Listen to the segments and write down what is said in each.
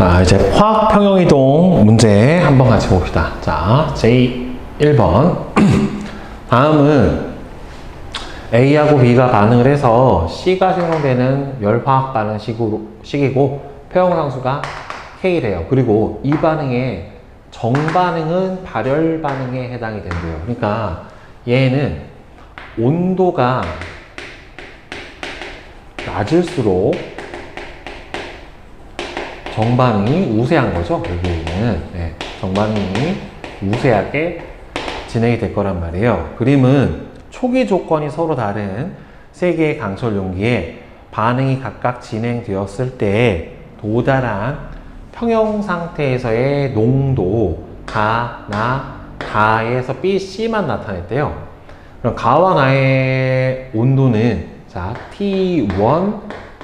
자, 이제 화학 평형이동 문제 한번 같이 봅시다. 자, J1번. 다음은 A하고 B가 반응을 해서 C가 생성되는 열화학 반응 식이고 평형상수가 K래요. 그리고 이 반응의 정반응은 발열 반응에 해당이 된대요. 그러니까 얘는 온도가 낮을수록 정반응이 우세한 거죠. 여기는 네, 정반응이 우세하게 진행이 될 거란 말이에요. 그림은 초기 조건이 서로 다른 세 개의 강철 용기에 반응이 각각 진행되었을 때 도달한 평형 상태에서의 농도 가, 나, 가에서 B, C만 나타냈대요. 그럼 가와 나의 온도는 자 T1,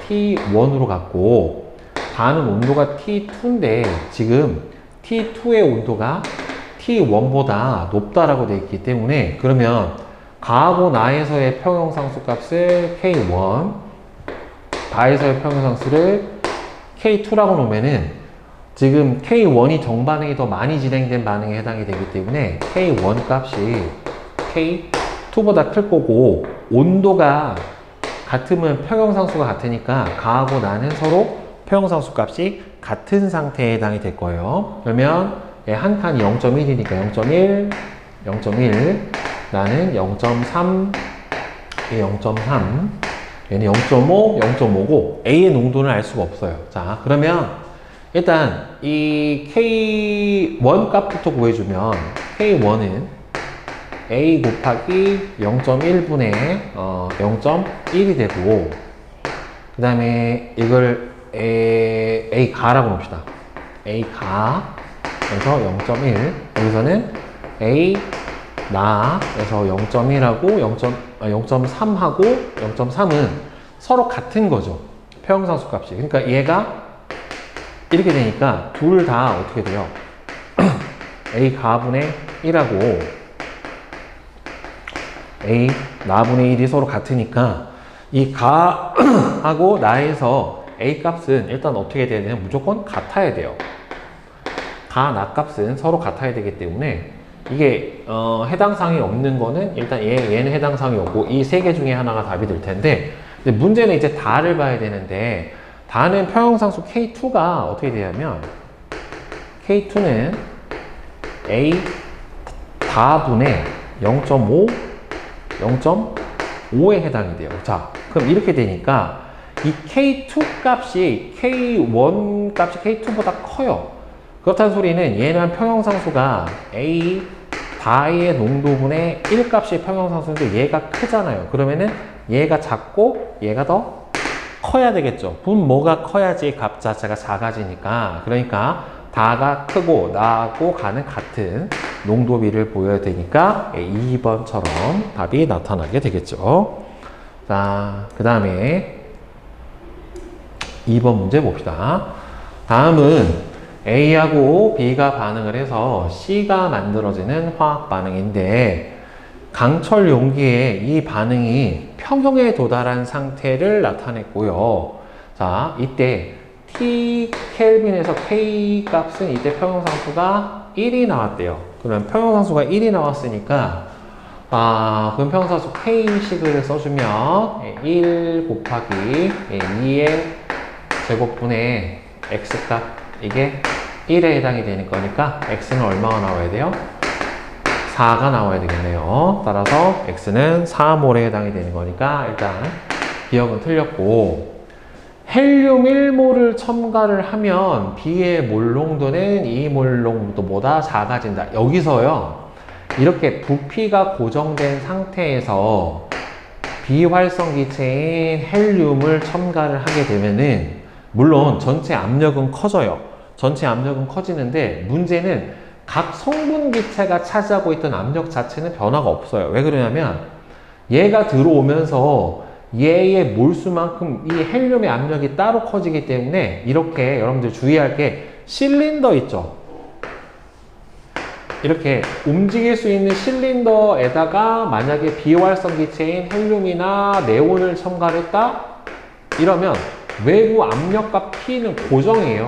T1으로 갖고 가는 온도가 T2인데 지금 T2의 온도가 T1보다 높다라고 되어 있기 때문에 그러면 가하고 나에서의 평형상수 값을 K1, 가에서의 평형상수를 K2라고 놓으면은 지금 K1이 정반응이 더 많이 진행된 반응에 해당이 되기 때문에 K1 값이 K2보다 클 거고 온도가 같으면 평형상수가 같으니까 가하고 나는 서로 평형상수 값이 같은 상태에 해당이 될 거예요. 그러면 한 칸이 0.1이니까 0.1, 0.1 나는 0.3, 0.3 얘는 0.5, 0.5고 A의 농도는 알 수가 없어요. 자, 그러면 일단 이 K1 값부터 구해주면 K1은 A 곱하기 0.1분의 0.1이 되고 그 다음에 이걸 A 가라고 봅시다. A 가 에서 0.1 여기서는 A 나에서 0.1하고 0.3하고 0.3은 서로 같은 거죠. 평형상수 값이. 그러니까 얘가 이렇게 되니까 둘 다 어떻게 돼요? A 가분의 1하고 A 나분의 1이 서로 같으니까 이 가하고 나에서 A 값은 일단 어떻게 돼야 되냐면 무조건 같아야 돼요. 가, 나 값은 서로 같아야 되기 때문에 이게 해당 사항이 없는 거는 일단 얘는 해당 사항이 없고 이 세 개 중에 하나가 답이 될 텐데 근데 문제는 이제 다를 봐야 되는데 다는 평형상수 K2가 어떻게 되냐면 K2는 A 다분의 0.5, 0.5에 해당이 돼요. 자, 그럼 이렇게 되니까 이 K2 값이 K1 값이 K2보다 커요. 그렇다는 소리는 얘는 평형상수가 A 다의 농도분의 1 값이 평형상수인데 얘가 크잖아요. 그러면은 얘가 작고 얘가 더 커야 되겠죠. 뭐가 커야지 값 자체가 작아지니까. 그러니까 다가 크고 나하고 가는 같은 농도비를 보여야 되니까 2번처럼 답이 나타나게 되겠죠. 자, 그 다음에 2번 문제 봅시다. 다음은 A하고 B가 반응을 해서 C가 만들어지는 화학 반응인데 강철 용기에 이 반응이 평형에 도달한 상태를 나타냈고요. 자, 이때 T 켈빈에서 K 값은 이때 평형상수가 1이 나왔대요. 그러면 평형상수가 1이 나왔으니까 그럼 평형상수 K식을 써주면 1 곱하기 2의 제곱분의 X값 이게 1에 해당이 되는 거니까 X는 얼마가 나와야 돼요? 4가 나와야 되겠네요. 따라서 X는 4몰에 해당이 되는 거니까 일단 기억은 틀렸고 헬륨 1몰을 첨가를 하면 B의 몰농도는 2몰 농도보다 작아진다. 여기서요. 이렇게 부피가 고정된 상태에서 비활성 기체인 헬륨을 첨가를 하게 되면은 물론 전체 압력은 커져요. 전체 압력은 커지는데 문제는 각 성분 기체가 차지하고 있던 압력 자체는 변화가 없어요. 왜 그러냐면 얘가 들어오면서 얘의 몰수만큼 이 헬륨의 압력이 따로 커지기 때문에 이렇게 여러분들 주의할 게 실린더 있죠. 이렇게 움직일 수 있는 실린더에다가 만약에 비활성 기체인 헬륨이나 네온을 첨가를 했다? 이러면 외부 압력과 P는 고정이에요.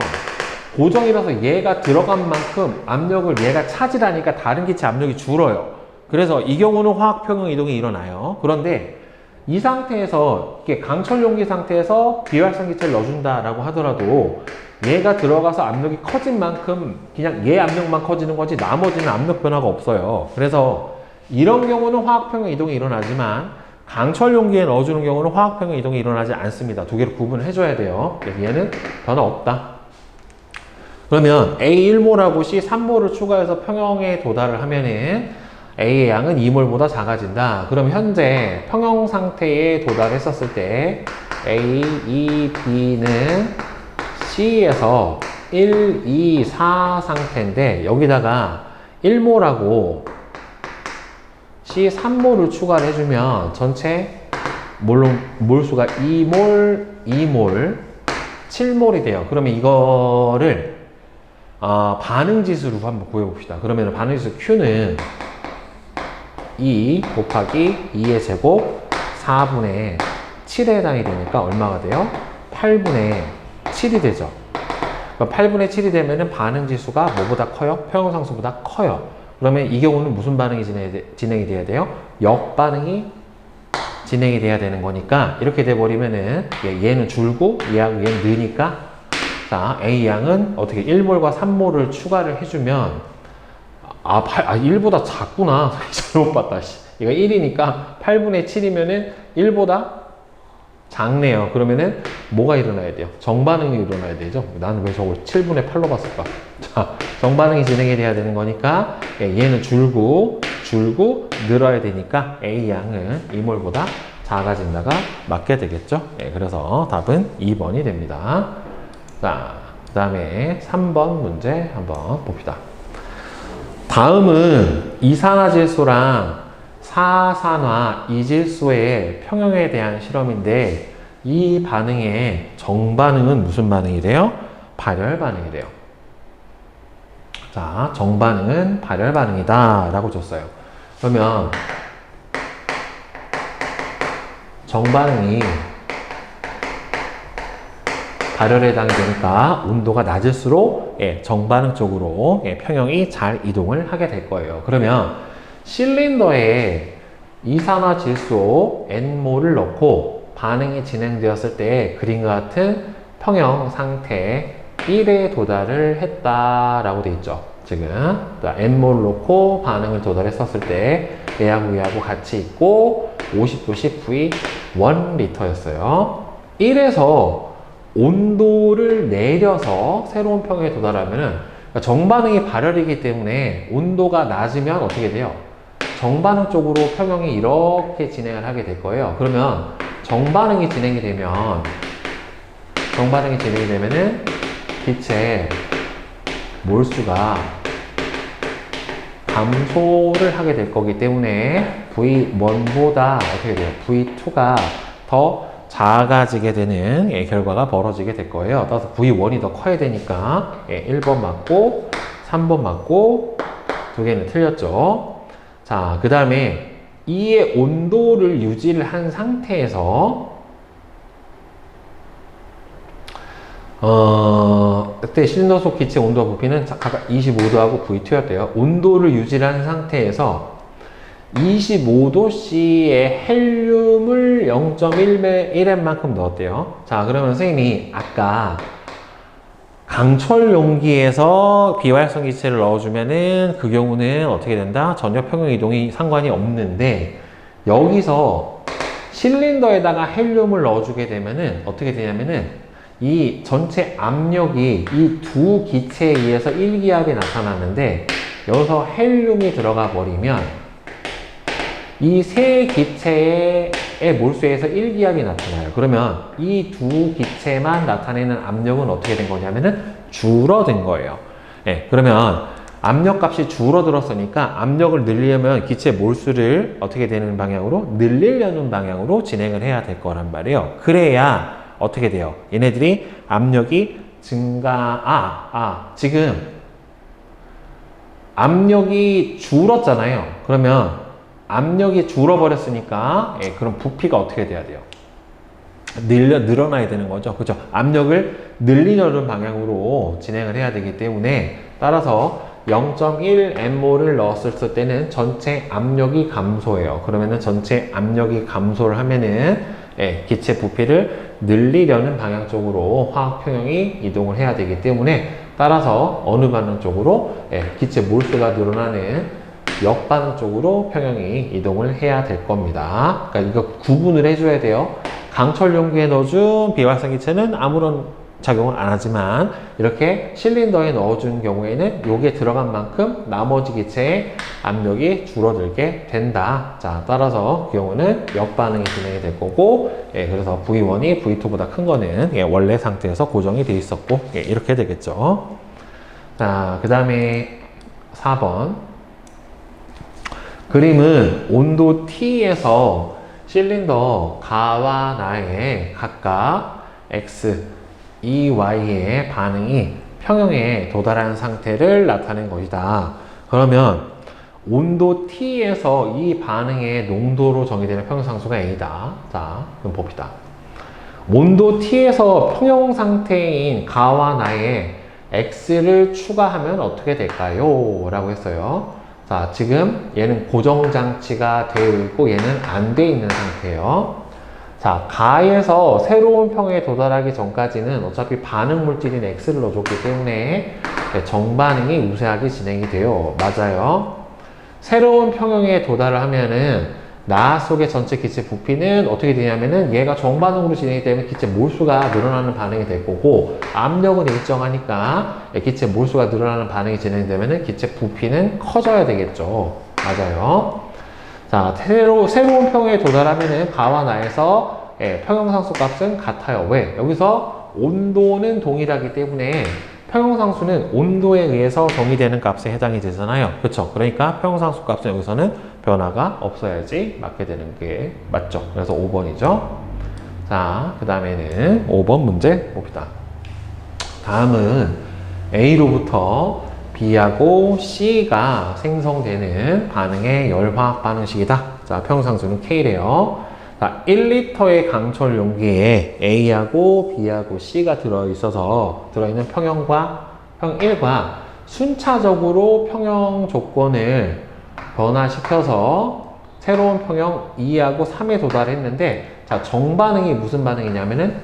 고정이라서 얘가 들어간 만큼 압력을 얘가 차지하니까 다른 기체 압력이 줄어요. 그래서 이 경우는 화학 평형 이동이 일어나요. 그런데 이 상태에서 이게 강철 용기 상태에서 비활성 기체를 넣어준다라고 하더라도 얘가 들어가서 압력이 커진 만큼 그냥 얘 압력만 커지는 거지 나머지는 압력 변화가 없어요. 그래서 이런 경우는 화학 평형 이동이 일어나지만 강철 용기에 넣어주는 경우는 화학 평형 이동이 일어나지 않습니다. 두 개로 구분을 해줘야 돼요. 그래서 얘는 변화 없다. 그러면 A1몰하고 C3몰을 추가해서 평형에 도달을 하면은 A의 양은 2몰보다 작아진다. 그럼 현재 평형 상태에 도달했었을 때 A, 2, B는 C에서 1, 2, 4 상태인데 여기다가 1몰하고 C3몰을 추가를 해주면 전체 몰수가 2몰, 2몰, 7몰이 돼요. 그러면 이거를 반응지수로 한번 구해봅시다. 그러면 반응지수 Q는 2 곱하기 2의 제곱 4분의 7에 해당이 되니까 얼마가 돼요? 8분의 7이 되죠. 8분의 7이 되면은 반응지수가 뭐보다 커요? 평형상수보다 커요. 그러면 이 경우는 무슨 반응이 진행이 돼야 돼요? 역반응이 진행이 돼야 되는 거니까 이렇게 돼버리면은 얘는 줄고 얘하고 얘는 느니까 자 A양은 어떻게 1몰과 3몰을 추가를 해주면 1보다 작구나. 잘못 봤다. 이거 1이니까 8분의 7이면은 1보다 작네요. 그러면은 뭐가 일어나야 돼요? 정반응이 일어나야 되죠. 나는 왜 저걸 7분의 8로 봤을까? 자, 정반응이 진행이 돼야 되는 거니까 얘는 줄고 늘어야 되니까 A양은 2몰보다 작아진다가 맞게 되겠죠. 그래서 답은 2번이 됩니다. 자, 그 다음에 3번 문제 한번 봅시다. 다음은 이산화질소랑 사산화 이질소의 평형에 대한 실험인데 이 반응의 정반응은 무슨 반응이 돼요? 발열 반응이 돼요. 자, 정반응은 발열 반응이다 라고 줬어요. 그러면 정반응이 발열에 해당이 되니까 온도가 낮을수록 정반응 쪽으로 평형이 잘 이동을 하게 될 거예요. 그러면 실린더에 이산화질소 N몰을 넣고 반응이 진행되었을 때 그림과 같은 평형 상태 1에 도달을 했다라고 되어 있죠. 지금 N몰을 넣고 반응을 도달했었을 때 얘하고 같이 있고 50도씨 V 1리터였어요. 1에서 온도를 내려서 새로운 평형에 도달하면은 정반응이 발열이기 때문에 온도가 낮으면 어떻게 돼요? 정반응 쪽으로 평형이 이렇게 진행을 하게 될 거예요. 그러면 정반응이 진행이 되면은 기체 몰수가 감소를 하게 될 거기 때문에 V1보다 어떻게 돼요? V2가 더 작아지게 되는 결과가 벌어지게 될 거예요. 따라서 V1이 더 커야 되니까 1번 맞고 3번 맞고 두 개는 틀렸죠. 자, 그 다음에 이의 온도를 유지를 한 상태에서 그때 실린더 속 기체 온도와 부피는 각각 25도하고 V2였대요. 온도를 유지를 한 상태에서 25도씨의 헬륨을 0.1m만큼 넣었대요. 자, 그러면 선생님이 아까 강철 용기에서 비활성 기체를 넣어주면은 그 경우는 어떻게 된다? 전혀 평형 이동이 상관이 없는데 여기서 실린더에다가 헬륨을 넣어주게 되면은 어떻게 되냐면은 이 전체 압력이 이 두 기체에 의해서 일기압이 나타나는데 여기서 헬륨이 들어가 버리면 이 세 기체의 몰수에서 일기압이 나타나요. 그러면 이 두 기체만 나타내는 압력은 어떻게 된 거냐면은 줄어든 거예요. 그러면 압력값이 줄어들었으니까 압력을 늘리려면 기체 몰수를 어떻게 되는 방향으로? 늘리려는 방향으로 진행을 해야 될 거란 말이에요. 그래야 어떻게 돼요? 얘네들이 압력이 지금 압력이 줄었잖아요. 그러면 압력이 줄어버렸으니까 그럼 부피가 어떻게 돼야 돼요? 늘어나야 되는 거죠. 그죠? 압력을 늘리려는 방향으로 진행을 해야 되기 때문에 따라서 0.1 M몰을 넣었을 때는 전체 압력이 감소해요. 그러면은 전체 압력이 감소를 하면은 기체 부피를 늘리려는 방향 쪽으로 화학 평형이 이동을 해야 되기 때문에 따라서 어느 반응 쪽으로 기체 몰수가 늘어나는 역반응 쪽으로 평형이 이동을 해야 될 겁니다. 그러니까 이거 구분을 해줘야 돼요. 강철 용기에 넣어준 비활성 기체는 아무런 작용을 안 하지만 이렇게 실린더에 넣어준 경우에는 여기에 들어간 만큼 나머지 기체의 압력이 줄어들게 된다. 자, 따라서 그 경우는 역반응이 진행이 될 거고, 그래서 V1이 V2보다 큰 거는 원래 상태에서 고정이 돼 있었고, 이렇게 되겠죠. 자, 그 다음에 4번. 그림은 온도 T에서 실린더 가와 나의 각각 X, EY의 반응이 평형에 도달한 상태를 나타낸 것이다. 그러면 온도 T에서 이 반응의 농도로 정의되는 평형상수가 A다. 자, 그럼 봅시다. 온도 T에서 평형 상태인 가와 나의 X를 추가하면 어떻게 될까요? 라고 했어요. 자, 지금 얘는 고정장치가 되어 있고 얘는 안 되어 있는 상태예요. 자, 가에서 새로운 평에 도달하기 전까지는 어차피 반응 물질인 X를 넣어줬기 때문에 정반응이 우세하게 진행이 돼요. 맞아요. 새로운 평형에 도달을 하면은 나 속의 전체 기체 부피는 어떻게 되냐면은 얘가 정반응으로 진행이 되면 기체 몰수가 늘어나는 반응이 될 거고 압력은 일정하니까 기체 몰수가 늘어나는 반응이 진행되면은 기체 부피는 커져야 되겠죠. 맞아요. 자, 새로운 평에 도달하면은 가와 나에서 평형상수 값은 같아요. 왜? 여기서 온도는 동일하기 때문에 평형상수는 온도에 의해서 정의되는 값에 해당이 되잖아요. 그렇죠? 그러니까 평형상수 값은 여기서는 변화가 없어야지 맞게 되는 게 맞죠. 그래서 5번이죠. 자, 그 다음에는 5번 문제 봅시다. 다음은 A로부터 B하고 C가 생성되는 반응의 열화학 반응식이다. 자, 평형상수는 K래요. 자, 1리터의 강철 용기에 A하고 B하고 C가 들어있는 평형 1과 순차적으로 평형 조건을 변화시켜서 새로운 평형 2하고 3에 도달했는데, 자, 정반응이 무슨 반응이냐면은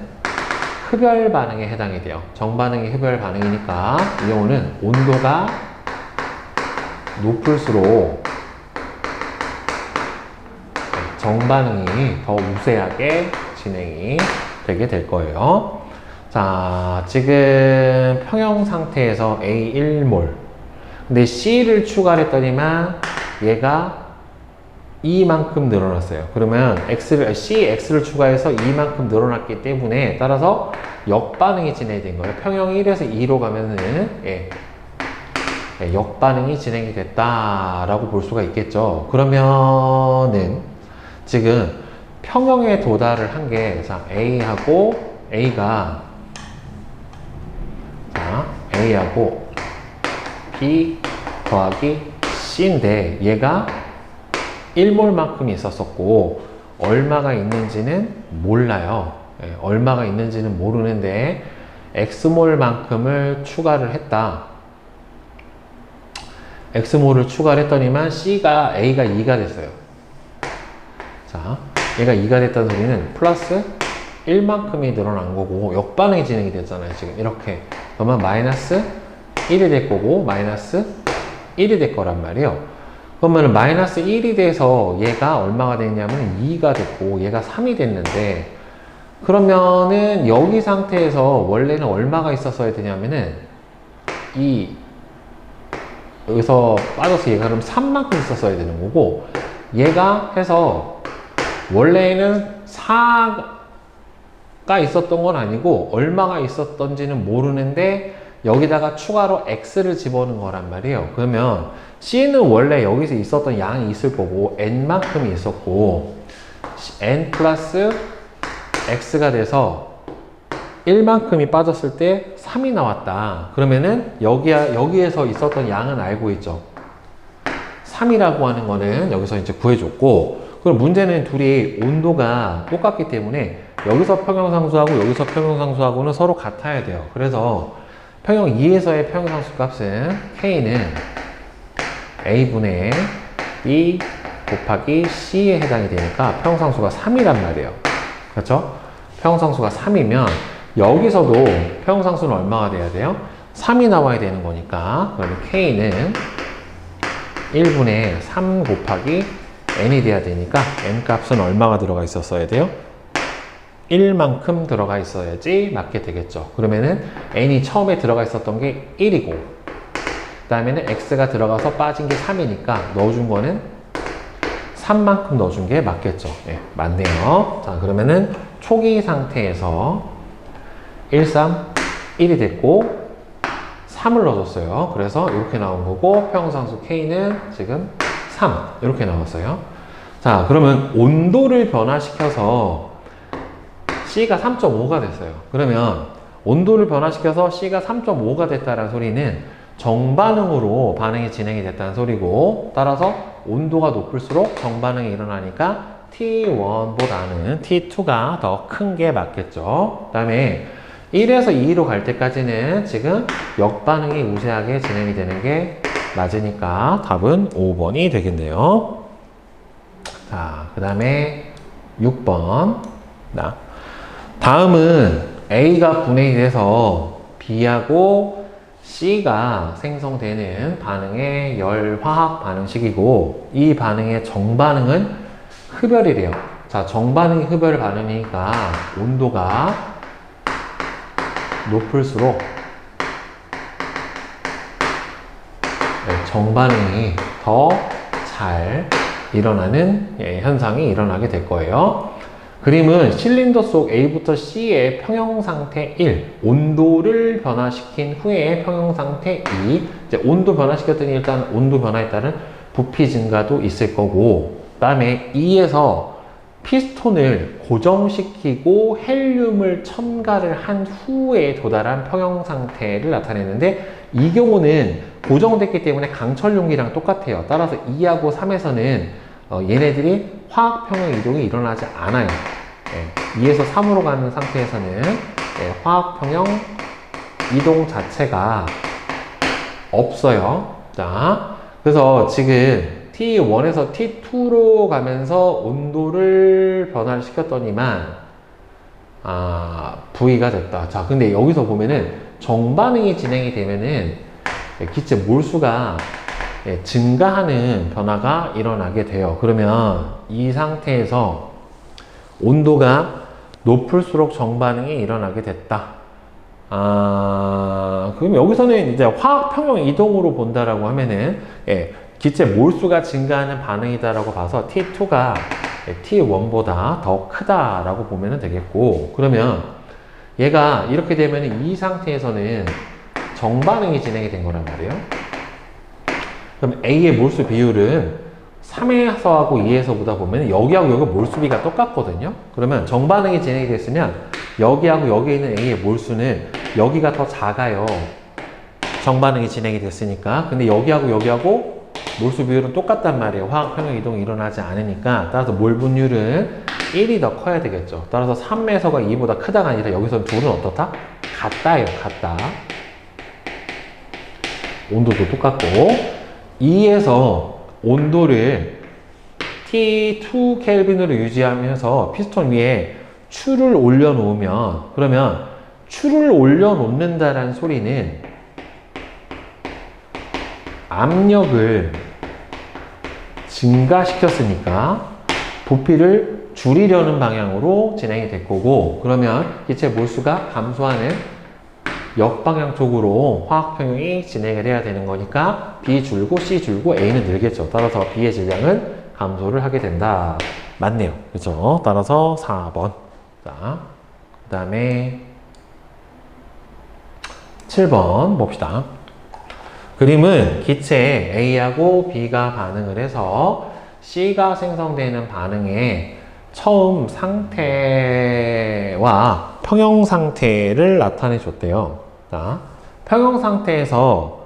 흡열 반응에 해당이 돼요. 정반응이 흡열 반응이니까 이 경우는 온도가 높을수록 정반응이 더 우세하게 진행이 되게 될 거예요. 자, 지금 평형 상태에서 A 1몰. 근데 C를 추가를 했더니만 얘가 이만큼 늘어났어요. 그러면 X를 추가해서 이만큼 늘어났기 때문에 따라서 역반응이 진행이 된 거예요. 평형 1에서 2로 가면은 역반응이 진행이 됐다라고 볼 수가 있겠죠. 그러면은 지금 평형에 도달을 한 게 A하고 B 더하기 C인데 얘가 1몰만큼 있었었고 얼마가 있는지는 몰라요. 얼마가 있는지는 모르는데 X몰만큼을 추가를 했다. X몰을 추가를 했더니만 A가 2가 됐어요. 자, 얘가 2가 됐다는 소리는 플러스 1만큼이 늘어난 거고 역반응이 진행이 됐잖아요. 지금 이렇게. 그러면 마이너스 1이 될 거고 마이너스 1이 될 거란 말이에요. 그러면 마이너스 1이 돼서 얘가 얼마가 됐냐면 2가 됐고 얘가 3이 됐는데, 그러면은 여기 상태에서 원래는 얼마가 있었어야 되냐면은 여기서 빠져서 얘가 그럼 3만큼 있었어야 되는 거고, 얘가 해서 원래는 4가 있었던 건 아니고 얼마가 있었던지는 모르는데 여기다가 추가로 X를 집어넣은 거란 말이에요. 그러면 C는 원래 여기서 있었던 양이 있을 거고 N만큼이 있었고 N 플러스 X가 돼서 1만큼이 빠졌을 때 3이 나왔다. 그러면은 여기에서 있었던 양은 알고 있죠. 3이라고 하는 거는 여기서 이제 구해줬고, 그럼 문제는 둘이 온도가 똑같기 때문에 여기서 평형상수하고 여기서 평형상수하고는 서로 같아야 돼요. 그래서 평형 2에서의 평형상수 값은 K는 A분의 B 곱하기 C에 해당이 되니까 평형상수가 3이란 말이에요. 그렇죠? 평형상수가 3이면 여기서도 평형상수는 얼마가 돼야 돼요? 3이 나와야 되는 거니까 그러면 K는 1분의 3 곱하기 n이 돼야 되니까 n 값은 얼마가 들어가 있었어야 돼요? 1만큼 들어가 있어야지 맞게 되겠죠. 그러면은 n이 처음에 들어가 있었던 게 1이고 그 다음에는 x가 들어가서 빠진 게 3이니까 넣어준 거는 3만큼 넣어준 게 맞겠죠. 네, 맞네요. 자, 그러면은 초기 상태에서 1, 3, 1이 됐고 3을 넣어줬어요. 그래서 이렇게 나온 거고 평형상수 K는 지금 3 이렇게 나왔어요. 자, 그러면 온도를 변화시켜서 C가 3.5가 됐어요. 그러면 온도를 변화시켜서 C가 3.5가 됐다는 소리는 정반응으로 반응이 진행이 됐다는 소리고 따라서 온도가 높을수록 정반응이 일어나니까 T1보다는 T2가 더 큰 게 맞겠죠. 그 다음에 1에서 2로 갈 때까지는 지금 역반응이 우세하게 진행이 되는 게 맞으니까 답은 5번이 되겠네요. 자, 그 다음에 6번. 다음은 A가 분해이 돼서 B하고 C가 생성되는 반응의 열화학 반응식이고 이 반응의 정반응은 흡열이래요. 자, 정반응이 흡열 반응이니까 온도가 높을수록 정반응이 더 잘 일어나는 현상이 일어나게 될 거예요. 그림은 실린더 속 A부터 C의 평형상태 1, 온도를 변화시킨 후에 평형상태 2, 이제 온도 변화시켰더니 일단 온도 변화에 따른 부피 증가도 있을 거고, 그 다음에 2에서 피스톤을 고정시키고 헬륨을 첨가를 한 후에 도달한 평형상태를 나타내는데 이 경우는 고정됐기 때문에 강철 용기랑 똑같아요. 따라서 2하고 3에서는 얘네들이 화학 평형 이동이 일어나지 않아요. 2에서 3으로 가는 상태에서는 화학 평형 이동 자체가 없어요. 자, 그래서 지금 T1에서 T2로 가면서 온도를 변화를 시켰더니만 V가 됐다. 자, 근데 여기서 보면은 정반응이 진행이 되면은 기체 몰수가 증가하는 변화가 일어나게 돼요. 그러면 이 상태에서 온도가 높을수록 정반응이 일어나게 됐다. 그럼 여기서는 이제 화학 평형 이동으로 본다라고 하면은 기체 몰수가 증가하는 반응이다라고 봐서 T2가 T1보다 더 크다라고 보면 되겠고, 그러면 얘가 이렇게 되면 이 상태에서는 정반응이 진행이 된 거란 말이에요. 그럼 A의 몰수 비율은 3에서하고 2에서 보다 보면 여기하고 여기 몰수비가 똑같거든요. 그러면 정반응이 진행이 됐으면 여기하고 여기에 있는 A의 몰수는 여기가 더 작아요. 정반응이 진행이 됐으니까. 근데 여기하고 여기하고 몰수 비율은 똑같단 말이에요. 화학 평형 이동이 일어나지 않으니까. 따라서 몰 분율은 1이 더 커야 되겠죠. 따라서 3에서가 2보다 크다가 아니라 여기서 둘은 어떻다? 같다예요. 같다. 온도도 똑같고 2에서 온도를 T2 켈빈으로 유지하면서 피스톤 위에 추를 올려놓으면, 그러면 추를 올려놓는다라는 소리는 압력을 증가시켰으니까 부피를 줄이려는 방향으로 진행이 될 거고, 그러면 기체 몰수가 감소하는 역방향 쪽으로 화학 평형이 진행을 해야 되는 거니까 B 줄고 C 줄고 A는 늘겠죠. 따라서 B의 질량은 감소를 하게 된다. 맞네요. 그렇죠? 따라서 4번. 자, 그 다음에 7번 봅시다. 그림은 기체 A하고 B가 반응을 해서 C가 생성되는 반응의 처음 상태와 평형 상태를 나타내 줬대요. 자, 평형 상태에서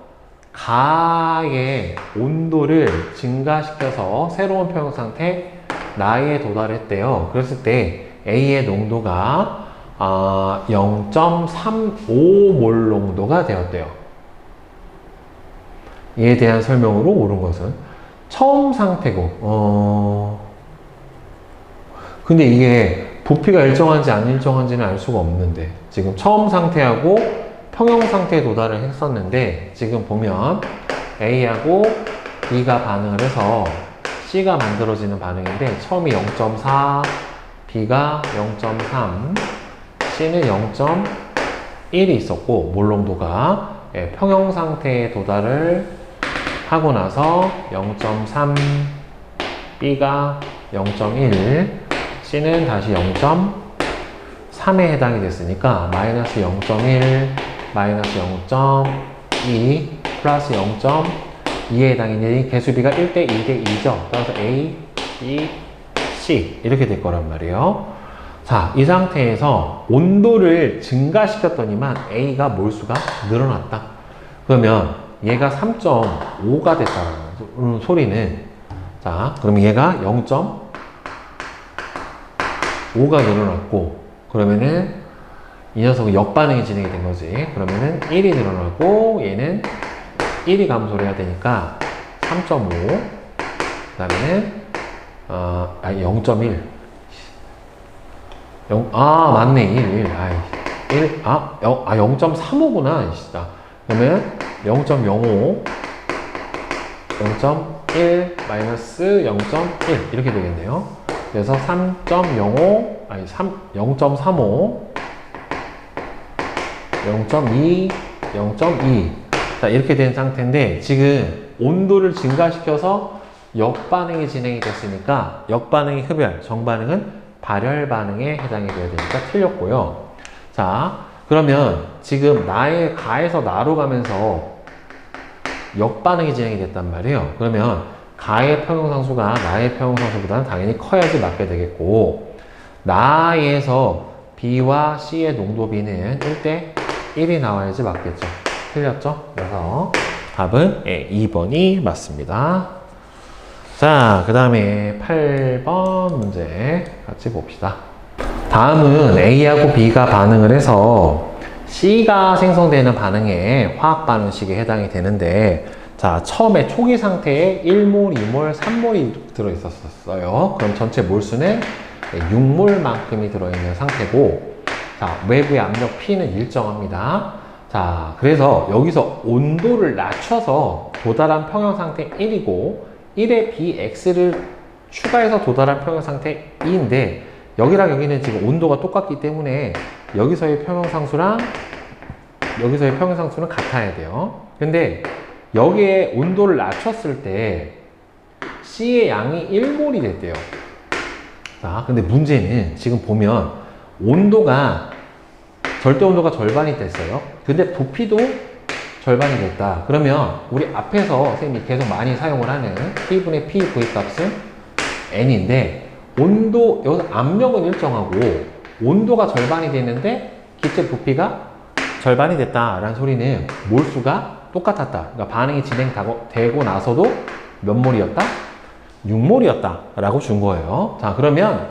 가의 온도를 증가시켜서 새로운 평형 상태 나에 도달했대요. 그랬을 때 A의 농도가 0.35몰 농도가 되었대요. 이에 대한 설명으로 옳은 것은 처음 상태고, 근데 이게 부피가 일정한지 안 일정한지는 알 수가 없는데, 지금 처음 상태하고 평형 상태에 도달을 했었는데, 지금 보면 A하고 B가 반응을 해서 C가 만들어지는 반응인데, 처음이 0.4, B가 0.3, C는 0.1이 있었고, 몰농도가 평형 상태에 도달을 하고 나서 0.3, B가 0.1, C는 다시 0.3에 해당이 됐으니까 마이너스 0.1, 마이너스 0.2, 플러스 0.2에 해당이니 개수비가 1대 2대 2죠. 따라서 A, B, C 이렇게 될 거란 말이에요. 자, 이 상태에서 온도를 증가시켰더니만 A가 몰수가 늘어났다. 그러면 얘가 3.5가 됐다는 소리는, 자, 그러면 얘가 0.5가 늘어났고, 그러면은 이 녀석은 역반응이 진행이 된 거지. 그러면은 1이 늘어나고 얘는 1이 감소를 해야 되니까 3.5, 그 다음에는 0.1. 맞네. 1. 0.35구나. 그러면 0.05, 0.1, 마이너스 0.1 이렇게 되겠네요. 그래서 0.35, 0.2, 0.2. 자, 이렇게 된 상태인데, 지금 온도를 증가시켜서 역반응이 진행이 됐으니까, 역반응이 흡열, 정반응은 발열 반응에 해당이 돼야 되니까 틀렸고요. 자, 그러면 지금 나의 가에서 나로 가면서 역반응이 진행이 됐단 말이에요. 그러면 가의 평형상수가 나의 평형상수보다는 당연히 커야지 맞게 되겠고, 나에서 B와 C의 농도 B는 1대 1이 나와야지 맞겠죠. 틀렸죠? 그래서 답은 2번이 맞습니다. 자, 그 다음에 8번 문제 같이 봅시다. 다음은 A하고 B가 반응을 해서 C가 생성되는 반응에 화학 반응식에 해당이 되는데, 자, 처음에 초기 상태에 1몰, 2몰, 3몰이 들어있었어요. 그럼 전체 몰수는 6몰만큼이 들어있는 상태고, 자, 외부의 압력 P는 일정합니다. 자, 그래서 여기서 온도를 낮춰서 도달한 평형 상태 1이고, 1에 BX를 추가해서 도달한 평형 상태 2인데, 여기랑 여기는 지금 온도가 똑같기 때문에 여기서의 평형상수랑 여기서의 평형상수는 같아야 돼요. 근데 여기에 온도를 낮췄을 때 C의 양이 1몰이 됐대요. 자, 근데 문제는 지금 보면 온도가, 절대 온도가 절반이 됐어요. 근데 부피도 절반이 됐다. 그러면 우리 앞에서 선생님이 계속 많이 사용을 하는 P분의 P V값은 N인데, 온도, 여기서 압력은 일정하고 온도가 절반이 됐는데 기체 부피가 절반이 됐다라는 소리는 몰수가 똑같았다. 그러니까 반응이 진행되고 나서도 몇 몰이었다? 6몰이었다 라고 준 거예요. 자, 그러면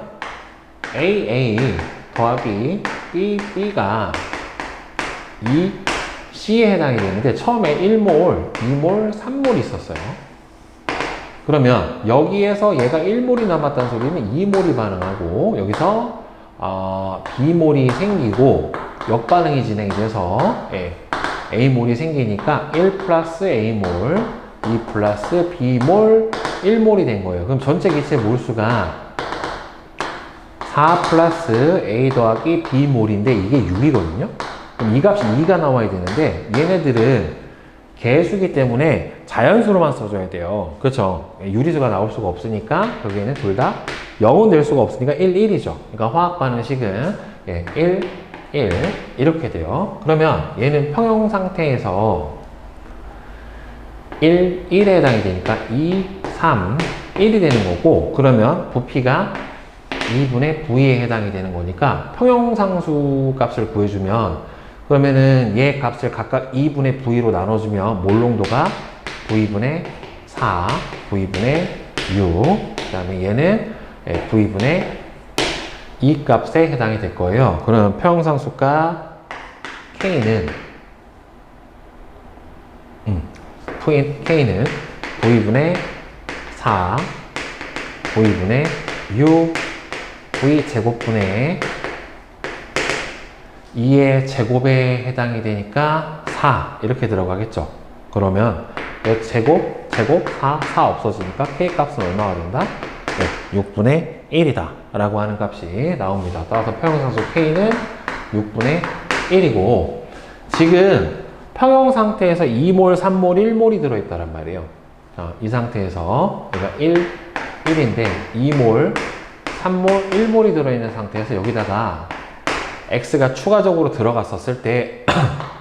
AA 더하기 BB가 이 C에 해당이 되는데, 처음에 1몰, 2몰, 3몰이 있었어요. 그러면 여기에서 얘가 1몰이 남았다는 소리는 2몰이 반응하고, 여기서 B몰이 생기고 역반응이 진행이 돼서 A몰이 생기니까 1 플러스 A몰, 2 플러스 B몰, 1몰이 된 거예요. 그럼 전체 기체 몰수가 4 플러스 A 더하기 B몰인데 이게 6이거든요. 그럼 이 값이 2가 나와야 되는데, 얘네들은 개수기 때문에 자연수로만 써줘야 돼요. 그렇죠? 유리수가 나올 수가 없으니까 여기에는 둘 다 0은 될 수가 없으니까 1, 1이죠. 그러니까 화학 반응식은 1, 1 이렇게 돼요. 그러면 얘는 평형 상태에서 1, 1에 해당이 되니까 2, 3, 1이 되는 거고, 그러면 부피가 2분의 V에 해당이 되는 거니까 평형상수 값을 구해주면, 그러면은 얘 값을 각각 2분의 V로 나눠주면 몰농도가 V분의 4, V분의 6, 그 다음에 얘는 V분의 이 값에 해당이 될 거예요. 그러면 평형상수가 K는 K는 V분의 4 V분의 6 V제곱분의 2의 제곱에 해당이 되니까 4 이렇게 들어가겠죠. 그러면 제곱 4 없어지니까 K 값은 얼마가 된다? 네, 6분의 1이다 라고 하는 값이 나옵니다. 따라서 평형상수 K는 6분의 1이고, 지금 평형 상태에서 2몰, 3몰, 1몰이 들어있다란 말이에요. 자, 이 상태에서 여기가 1인데 2몰, 3몰, 1몰이 들어있는 상태에서 여기다가 X가 추가적으로 들어갔었을 때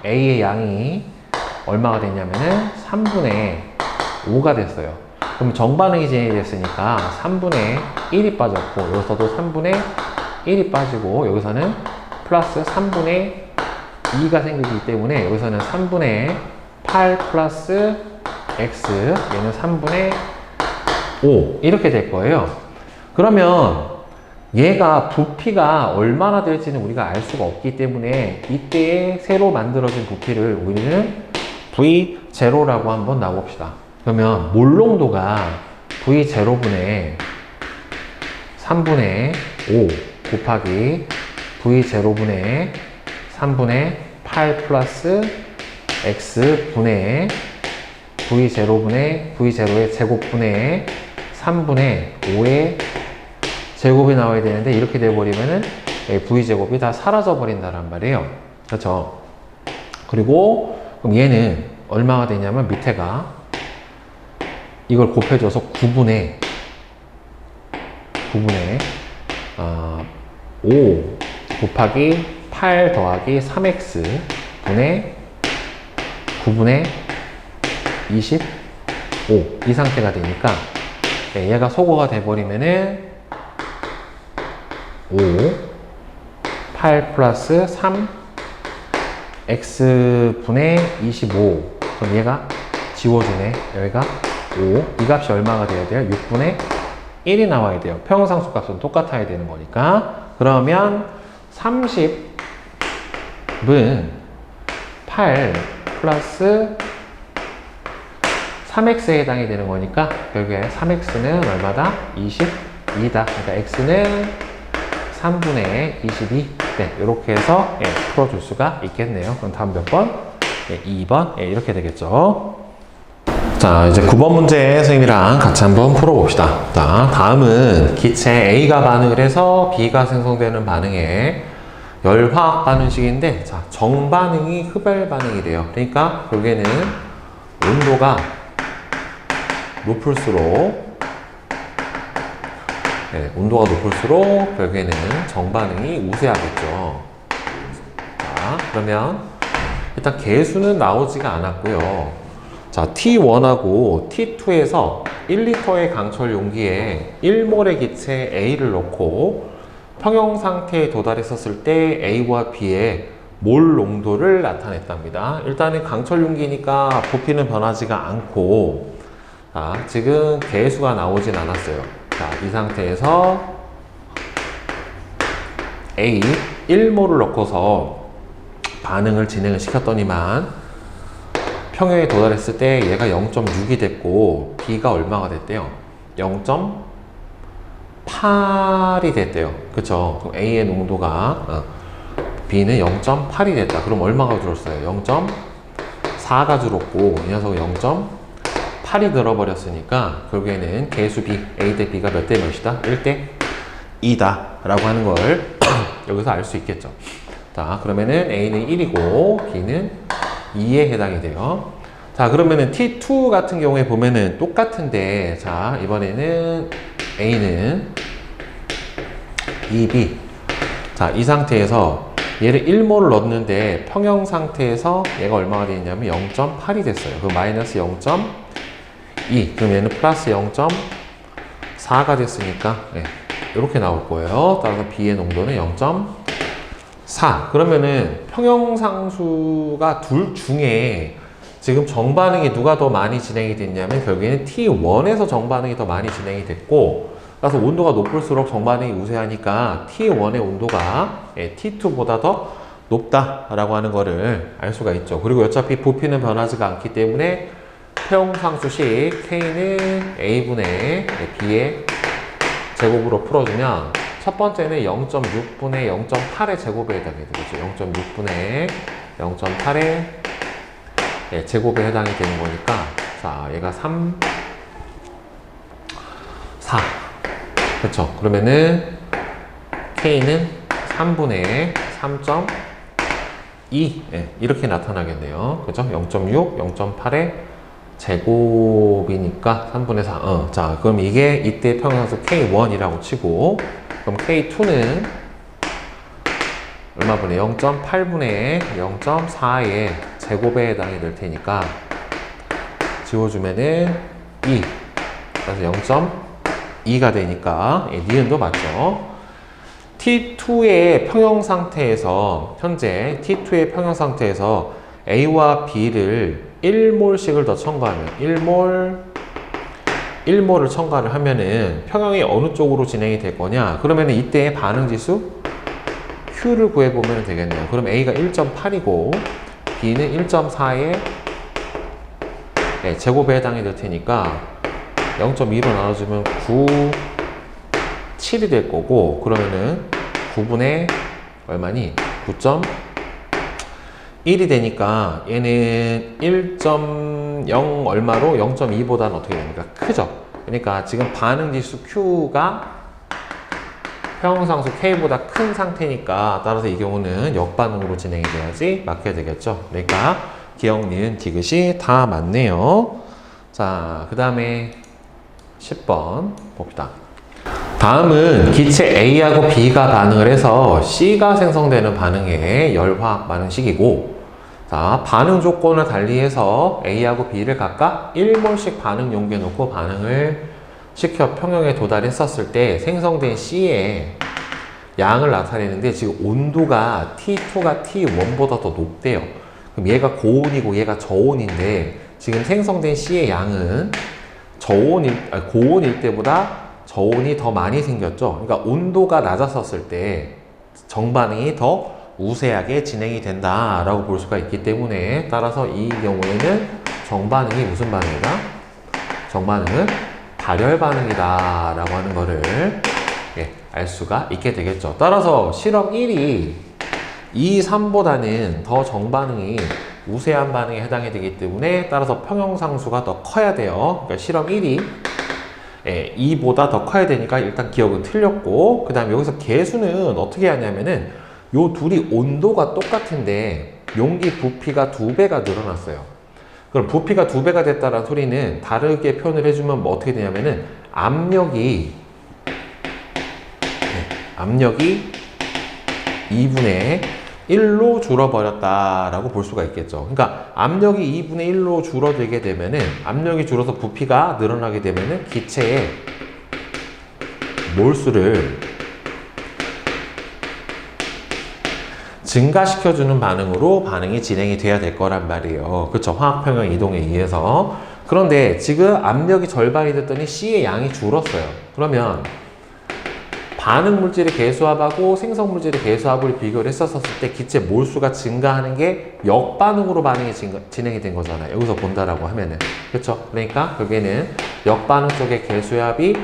A의 양이 얼마가 됐냐면은 3분의 5가 됐어요. 그럼 정반응이 진행이 됐으니까 3분의 1이 빠졌고, 여기서도 3분의 1이 빠지고, 여기서는 플러스 3분의 2가 생기기 때문에 여기서는 3분의 8 플러스 X, 얘는 3분의 5 이렇게 될 거예요. 그러면 얘가 부피가 얼마나 될지는 우리가 알 수가 없기 때문에 이때에 새로 만들어진 부피를 우리는 V0라고 한번 나봅시다. 그러면 몰농도가 V0분의 3분의 5 곱하기 V0분의 3분의 8 플러스 X분의 V0의 제곱분의 3분의 5의 제곱이 나와야 되는데, 이렇게 돼버리면은 V제곱이 다 사라져 버린다란 말이에요. 그렇죠? 그리고 그럼 얘는 얼마가 되냐면 밑에가 이걸 곱해줘서 9분의 5 곱하기 8 더하기 3x 분의 9분의 25 이 상태가 되니까 얘가 소거가 돼버리면은 5 8 플러스 3 x분의 25. 그럼 얘가 지워주네. 여기가 5. 이 값이 얼마가 돼야 돼요? 6분의 1이 나와야 돼요. 평형상수 값은 똑같아야 되는 거니까. 그러면 30은 8 플러스 3x에 해당이 되는 거니까 결국에 3x는 얼마다? 22다. 그러니까 x는 3분의 22. 네, 이렇게 해서 풀어줄 수가 있겠네요. 그럼 다음 몇 번? 2번. 이렇게 되겠죠. 자, 이제 9번 문제 선생님이랑 같이 한번 풀어봅시다. 자, 다음은 기체 A가 반응을 해서 B가 생성되는 반응의 열화학 반응식인데, 자, 정반응이 흡열 반응이래요. 그러니까 결국에는 온도가 높을수록 결국에는 정반응이 우세하겠죠. 자, 그러면 일단 개수는 나오지가 않았고요. 자, T1하고 T2에서 1리터의 강철 용기에 1몰의 기체 A를 넣고 평형 상태에 도달했었을 때 A와 B의 몰 농도를 나타냈답니다. 일단은 강철 용기니까 부피는 변하지가 않고, 자, 지금 개수가 나오진 않았어요. 자, 이 상태에서 A 1몰을 넣고서 반응을 진행을 시켰더니만 평형에 도달했을 때 얘가 0.6이 됐고 B가 얼마가 됐대요? 0.8이 됐대요. 그쵸? 그럼 A의 농도가 B는 0.8이 됐다. 그럼 얼마가 줄었어요? 0.4가 줄었고 이 녀석은 0.8이 늘어버렸으니까 결국에는 개수 B, A 대 B가 몇 대 몇이다? 1대 2다 라고 하는 걸 여기서 알 수 있겠죠. 자, 그러면은 A는 1이고 B는 2에 해당이 돼요. 자, 그러면은 T2 같은 경우에 보면은 똑같은데, 자, 이번에는 A는 2B. 자, 이 상태에서 얘를 1몰을 넣었는데 평형 상태에서 얘가 얼마가 되냐면 0.8이 됐어요. 그럼 마이너스 0.2. 그럼 얘는 플러스 0.4가 됐으니까 이렇게 나올 거예요. 따라서 B의 농도는 0.4. 그러면은 평형상수가 둘 중에 지금 정반응이 누가 더 많이 진행이 됐냐면 결국에는 T1에서 정반응이 더 많이 진행이 됐고, 그래서 온도가 높을수록 정반응이 우세하니까 T1의 온도가 T2보다 더 높다라고 하는 거를 알 수가 있죠. 그리고 어차피 부피는 변하지가 않기 때문에 평형상수식 K는 A분의 B의 제곱으로 풀어주면 첫 번째는 0.6분의 0.8의 제곱에 해당이 되겠죠. 0.6분의 0.8의 제곱에 해당이 되는 거니까 자, 얘가 3, 4 그렇죠. 그러면은 K는 3분의 3.2 이렇게 나타나겠네요. 그죠? 0.6, 0.8의 제곱이니까 3분의 4. 자, 그럼 이게 이때 평형상수 K1이라고 치고, 그럼 K2는 얼마분의 0.8분의 0.4의 제곱에 해당이 될 테니까 지워주면은 2. 그래서 0.2가 되니까 니은도 맞죠. T2의 평형 상태에서 현재 T2의 평형 상태에서 A와 B를 1몰씩을 더 첨가하면 1몰을 첨가를 하면은 평형이 어느 쪽으로 진행이 될 거냐? 그러면은 이때 반응 지수 Q를 구해 보면 되겠네요. 그럼 A가 1.8이고 B는 1.4의 제곱에 해당이 될 테니까 0.2로 나눠주면 9, 7이 될 거고, 그러면은 9분의 얼마니? 9.1이 되니까 얘는 1.0 얼마로 0.2보다는 어떻게 됩니까? 크죠? 그러니까 지금 반응 지수 Q가 평형상수 K보다 큰 상태니까 따라서 이 경우는 역반응으로 진행이 돼야지 맞게 되겠죠? 그러니까 기억, 니은, 디귿이 다 맞네요. 자, 그 다음에 10번 봅시다. 다음은 기체 A하고 B가 반응을 해서 C가 생성되는 반응의 열화학 반응식이고, 자, 반응 조건을 달리해서 A하고 B를 각각 1몰씩 반응 용기에 놓고 반응을 시켜 평형에 도달했었을 때 생성된 C의 양을 나타내는데 지금 온도가 T2가 T1보다 더 높대요. 그럼 얘가 고온이고 얘가 저온인데 지금 생성된 C의 양은 고온일 때보다 저온이 더 많이 생겼죠. 그러니까 온도가 낮았었을 때 정반응이 더 우세하게 진행이 된다라고 볼 수가 있기 때문에 따라서 이 경우에는 정반응이 무슨 반응이다? 정반응은 발열 반응이다 라고 하는 거를 알 수가 있게 되겠죠. 따라서 실험 1이 2, 3보다는 더 정반응이 우세한 반응에 해당이 되기 때문에 따라서 평형상수가 더 커야 돼요. 그러니까 실험 1이 2보다 더 커야 되니까 일단 기억은 틀렸고, 그 다음에 여기서 개수는 어떻게 하냐면은 요 둘이 온도가 똑같은데 용기 부피가 2배가 늘어났어요. 그럼 부피가 2배가 됐다는 소리는 다르게 표현을 해주면 뭐 어떻게 되냐면은 압력이 2분의 1로 줄어버렸다라고 볼 수가 있겠죠. 그러니까 압력이 2분의 1로 줄어들게 되면은 압력이 줄어서 부피가 늘어나게 되면은 기체의 몰수를 증가시켜주는 반응으로 반응이 진행이 돼야 될 거란 말이에요. 그쵸? 화학평형 이동에 의해서. 그런데 지금 압력이 절반이 됐더니 C의 양이 줄었어요. 그러면 반응 물질의 개수합하고 생성 물질의 개수합을 비교를 했었을 때 기체 몰수가 증가하는 게 역반응으로 반응이 진행이 된 거잖아요. 여기서 본다라고 하면은. 그쵸? 그러니까 결국에는 역반응 쪽의 개수합이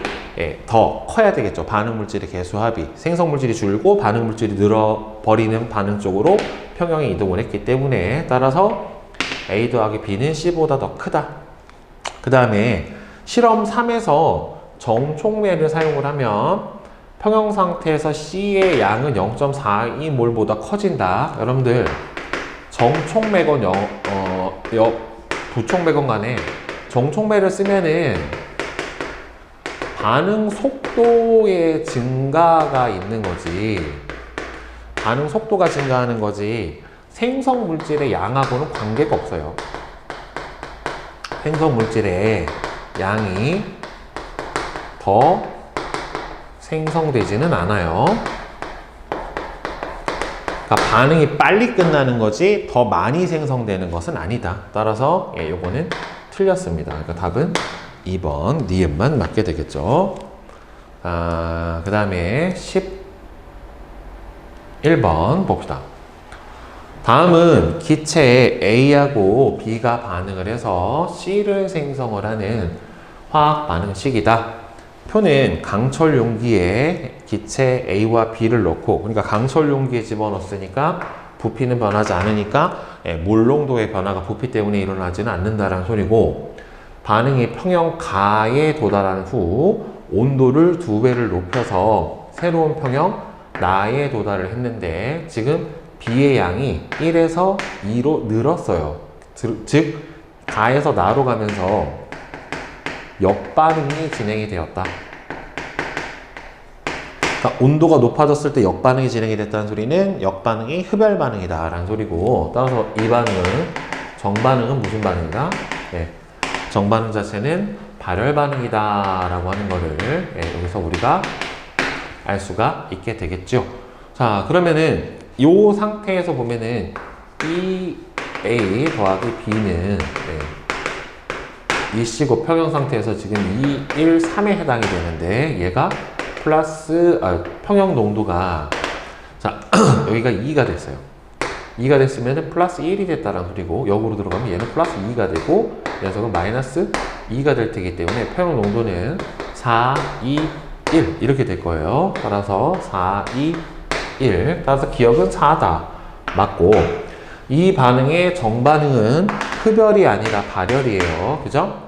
더 커야 되겠죠. 반응 물질의 개수합이. 생성 물질이 줄고 반응 물질이 늘어버리는 반응 쪽으로 평형이 이동을 했기 때문에 따라서 A 더하기 B는 C보다 더 크다. 그 다음에 실험 3에서 정촉매를 사용을 하면 평형 상태에서 C의 양은 0.42몰보다 커진다. 여러분들 정촉매건 부촉매건 간에 정촉매를 쓰면은 반응 속도의 증가가 있는 거지, 반응 속도가 증가하는 거지 생성 물질의 양하고는 관계가 없어요. 생성 물질의 양이 더 생성되지는 않아요. 그러니까 반응이 빨리 끝나는 거지 더 많이 생성되는 것은 아니다. 따라서 요거는 틀렸습니다. 그러니까 답은 2번 니은만 맞게 되겠죠. 그 다음에 11번 봅시다. 다음은 기체에 A하고 B가 반응을 해서 C를 생성을 하는 화학 반응식이다. 표는 강철 용기에 기체 A와 B를 넣고, 그러니까 강철 용기에 집어넣었으니까 부피는 변하지 않으니까 물 농도의 변화가 부피 때문에 일어나지는 않는다라는 소리고, 반응이 평형 가에 도달한 후 온도를 2배를 높여서 새로운 평형 나에 도달을 했는데, 지금 B의 양이 1에서 2로 늘었어요. 즉 가에서 나로 가면서 역반응이 진행이 되었다. 그러니까 온도가 높아졌을 때 역반응이 진행이 됐다는 소리는 역반응이 흡열 반응이다 라는 소리고, 따라서 이 반응은, 정반응은 무슨 반응이다? 네, 정반응 자체는 발열 반응이다 라고 하는 거를 여기서 우리가 알 수가 있게 되겠죠. 자, 그러면은 이 상태에서 보면은 이 A 더하기 B는 이 C고 평형 상태에서 지금 2, 1, 3에 해당이 되는데, 얘가 플러스 평형 농도가, 자 여기가 2가 됐어요. 2가 됐으면 플러스 1이 됐다는 소리고, 역으로 들어가면 얘는 플러스 2가 되고 이 녀석은 마이너스 2가 될 테기 때문에 평형 농도는 4, 2, 1 이렇게 될 거예요. 따라서 4, 2, 1, 따라서 기억은 4다. 맞고, 이 반응의 정반응은 흡열이 아니라 발열이에요. 그죠?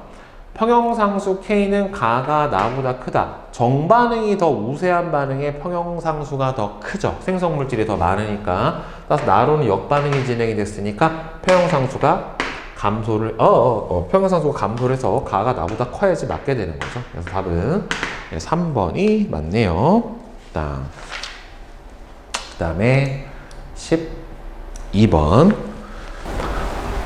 평형상수 K는 가가 나보다 크다. 정반응이 더 우세한 반응에 평형상수가 더 크죠. 생성물질이 더 많으니까. 따라서 나로는 역반응이 진행이 됐으니까 평형상수가 감소를, 평형상수가 감소를 해서 가가 나보다 커야지 맞게 되는 거죠. 그래서 답은 3번이 맞네요. 그 다음에 12번.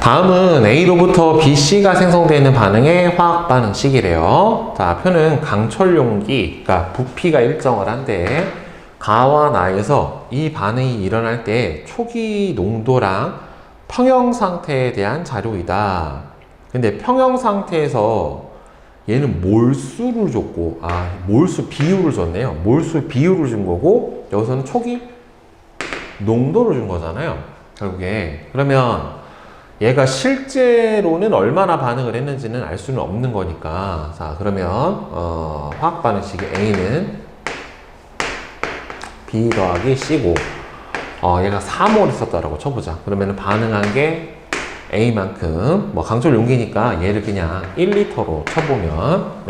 다음은 A로부터 BC가 생성되는 반응의 화학 반응식이래요. 자, 표는 강철 용기, 그러니까 부피가 일정을 한데, 가와 나에서 이 반응이 일어날 때 초기 농도랑 평형 상태에 대한 자료이다. 근데 평형 상태에서 얘는 몰수를 줬고, 몰수 비율을 줬네요. 몰수 비율을 준 거고, 여기서는 초기 농도를 준 거잖아요, 결국에. 그러면 얘가 실제로는 얼마나 반응을 했는지는 알 수는 없는 거니까. 자, 그러면 화학 반응식의 A는 B 더하기 C고, 얘가 4몰 있었다라고 쳐보자. 그러면 반응한 게 A만큼, 뭐 강철 용기니까 얘를 그냥 1리터로 쳐보면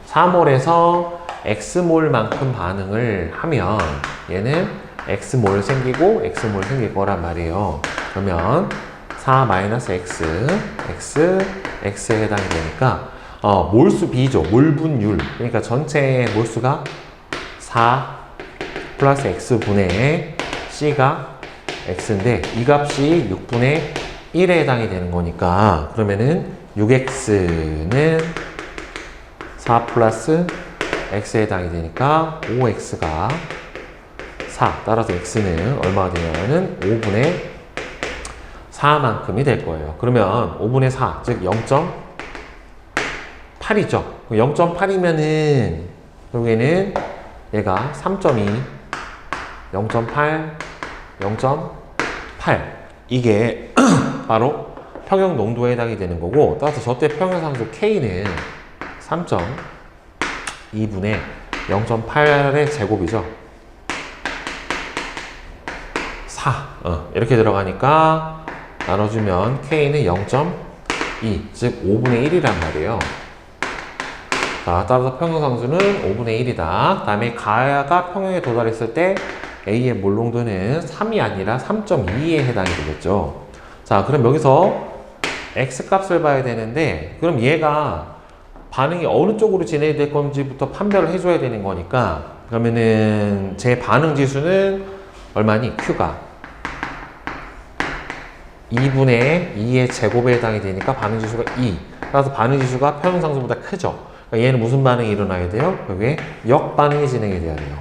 4몰에서 X몰만큼 반응을 하면 얘는 X몰 생기고 X몰 생길 거란 말이에요. 그러면 4-X, X에 해당이 되니까 몰수 B죠. 몰분율. 그러니까 전체 몰수가 4 플러스 X분의 C가 X인데, 이 값이 6분의 1에 해당이 되는 거니까, 그러면은 6X는 4 플러스 X에 해당이 되니까 5X가 4. 따라서 X는 얼마가 되냐면은 5분의 4만큼이 될 거예요. 그러면 5분의 4, 즉 0.8이죠. 0.8이면은 여기는 얘가 3.2, 0.8, 0.8. 이게 바로 평형 농도에 해당이 되는 거고, 따라서 저때 평형상수 K는 3.2분의 0.8의 제곱이죠. 4. 이렇게 들어가니까 나눠주면 K는 0.2, 즉 5분의 1이란 말이에요. 자, 따라서 평형상수는 5분의 1이다. 그 다음에 가가 평형에 도달했을 때 A의 몰농도는 3이 아니라 3.2에 해당이 되겠죠. 자, 그럼 여기서 X값을 봐야 되는데, 그럼 얘가 반응이 어느 쪽으로 진행이 될 건지부터 판별을 해줘야 되는 거니까, 그러면은 제 반응 지수는 얼마니? Q가 2분의 2의 제곱에 해당이 되니까 반응 지수가 2. 따라서 반응 지수가 평형상수보다 크죠. 그러니까 얘는 무슨 반응이 일어나야 돼요? 여기에 역반응이 진행이 돼야 돼요.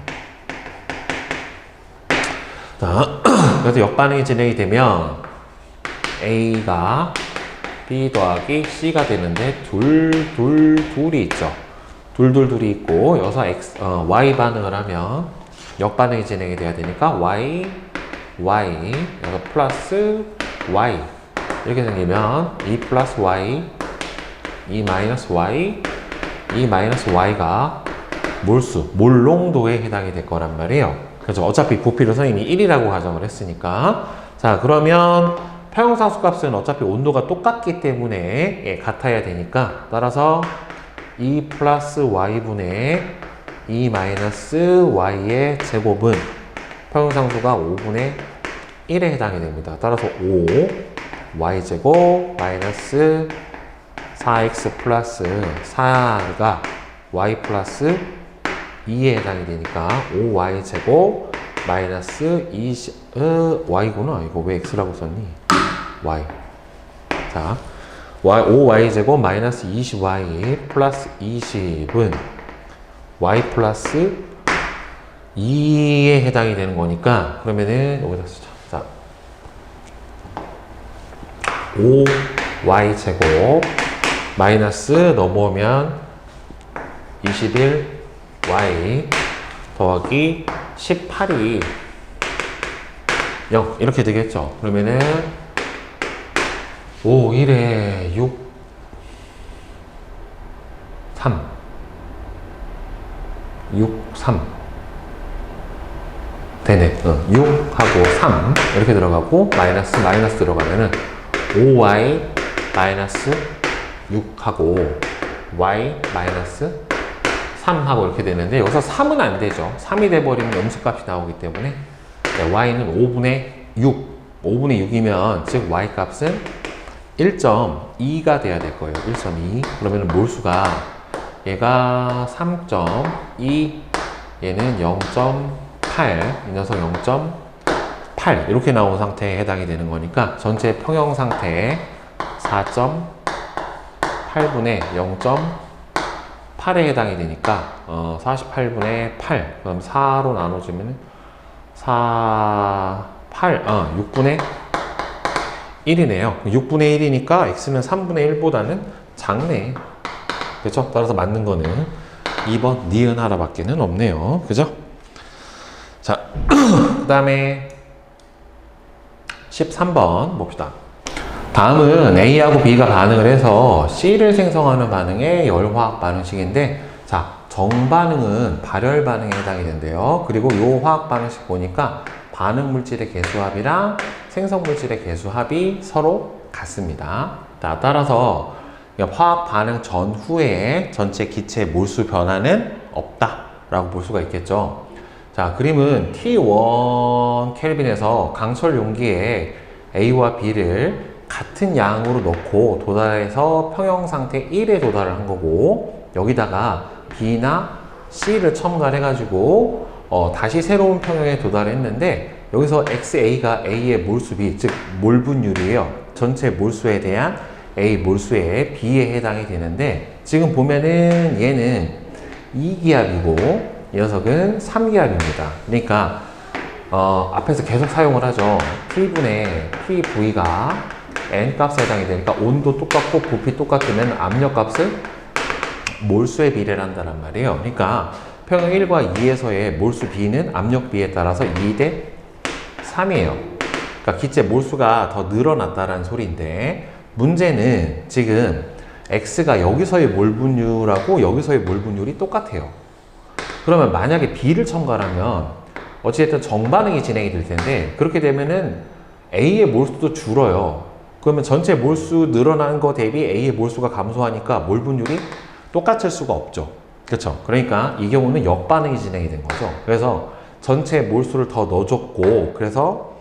자, 그래서 역반응이 진행이 되면 A가 B 더하기 C가 되는데 둘이 있죠. 둘둘둘이 있고 여기서 y 반응을 하면 역반응이 진행이 돼야 되니까 y 여기서 플러스 y 이렇게 생기면 2 플러스 y 2 마이너스 y 2 마이너스 y가 몰농도에 해당이 될 거란 말이에요. 그래서 어차피 부피를 선생님이 1이라고 가정을 했으니까. 자, 그러면 평형상수 값은 어차피 온도가 똑같기 때문에 같아야 되니까 따라서 2 플러스 y분의 2 마이너스 y의 제곱은 평형상수가 5분의 1에 해당이 됩니다. 따라서 5 y제곱 마이너스 4x 플러스 4가 y 플러스 2에 해당이 되니까 5y제곱 마이너스 y구나. 이거 왜 x라고 썼니? y. 자, 5y제곱 마이너스 20y 플러스 20은 y 플러스 2에 해당이 되는 거니까 그러면은 여기다 쓰자. 자, 5y제곱 마이너스 넘어오면 21y 더하기 18이 0 이렇게 되겠죠. 그러면은 5, 1에 6, 3 6, 3 되네. 6하고 3 이렇게 들어가고 마이너스 들어가면은 5y 마이너스 6하고 y 마이너스 3하고 이렇게 되는데 여기서 3은 안 되죠. 3이 돼버리면 음수값이 나오기 때문에 y는 5분의 6 5분의 6이면 즉 y 값은 1.2가 돼야 될 거예요. 1.2 그러면 몰수가 얘가 3.2 얘는 0.8 이 녀석 0.8 이렇게 나온 상태에 해당이 되는 거니까 전체 평형 상태 4.8분의 0.8에 해당이 되니까 48분의 8 그럼 4로 나눠주면 6분의 1이네요. 6분의 1이니까 x는 3분의 1보다는 작네. 그렇죠? 따라서 맞는 거는 2번 니은 하나밖에는 없네요. 그죠? 자, 그 다음에 13번 봅시다. 다음은 A하고 B가 반응을 해서 C를 생성하는 반응의 열화학 반응식인데, 자, 정반응은 발열 반응에 해당이 된대요. 그리고 요 화학 반응식 보니까 반응 물질의 개수합이랑 생성 물질의 개수합이 서로 같습니다. 자, 따라서 화학 반응 전후에 전체 기체 몰수 변화는 없다라고 볼 수가 있겠죠. 자, 그림은 T1 켈빈에서 강철 용기에 A와 B를 같은 양으로 넣고 도달해서 평형 상태 1에 도달을 한 거고, 여기다가 B나 C를 첨가를 해가지고 다시 새로운 평형에 도달했는데, 여기서 XA가 A의 몰수비, 즉 몰분율이에요. 전체 몰수에 대한 A 몰수에 B에 해당이 되는데, 지금 보면은 얘는 2기압이고 이 녀석은 3기압입니다. 그러니까 앞에서 계속 사용을 하죠. T분의 PV가 N값에 해당이 되니까 온도 똑같고 부피 똑같으면 압력값을 몰수의 비례를 한다는 말이에요. 그러니까 평형 1과 2에서의 몰수 B는 압력 B에 따라서 2대 3이에요. 그러니까 기체 몰수가 더 늘어났다는 소리인데, 문제는 지금 X가 여기서의 몰분율하고 여기서의 몰분율이 똑같아요. 그러면 만약에 B를 첨가하면 어찌됐든 정반응이 진행이 될 텐데, 그렇게 되면은 A의 몰수도 줄어요. 그러면 전체 몰수 늘어난 거 대비 A의 몰수가 감소하니까 몰분율이 똑같을 수가 없죠. 그렇죠? 그러니까 이 경우는 역반응이 진행이 된 거죠. 그래서 전체 몰수를 더 넣어줬고, 그래서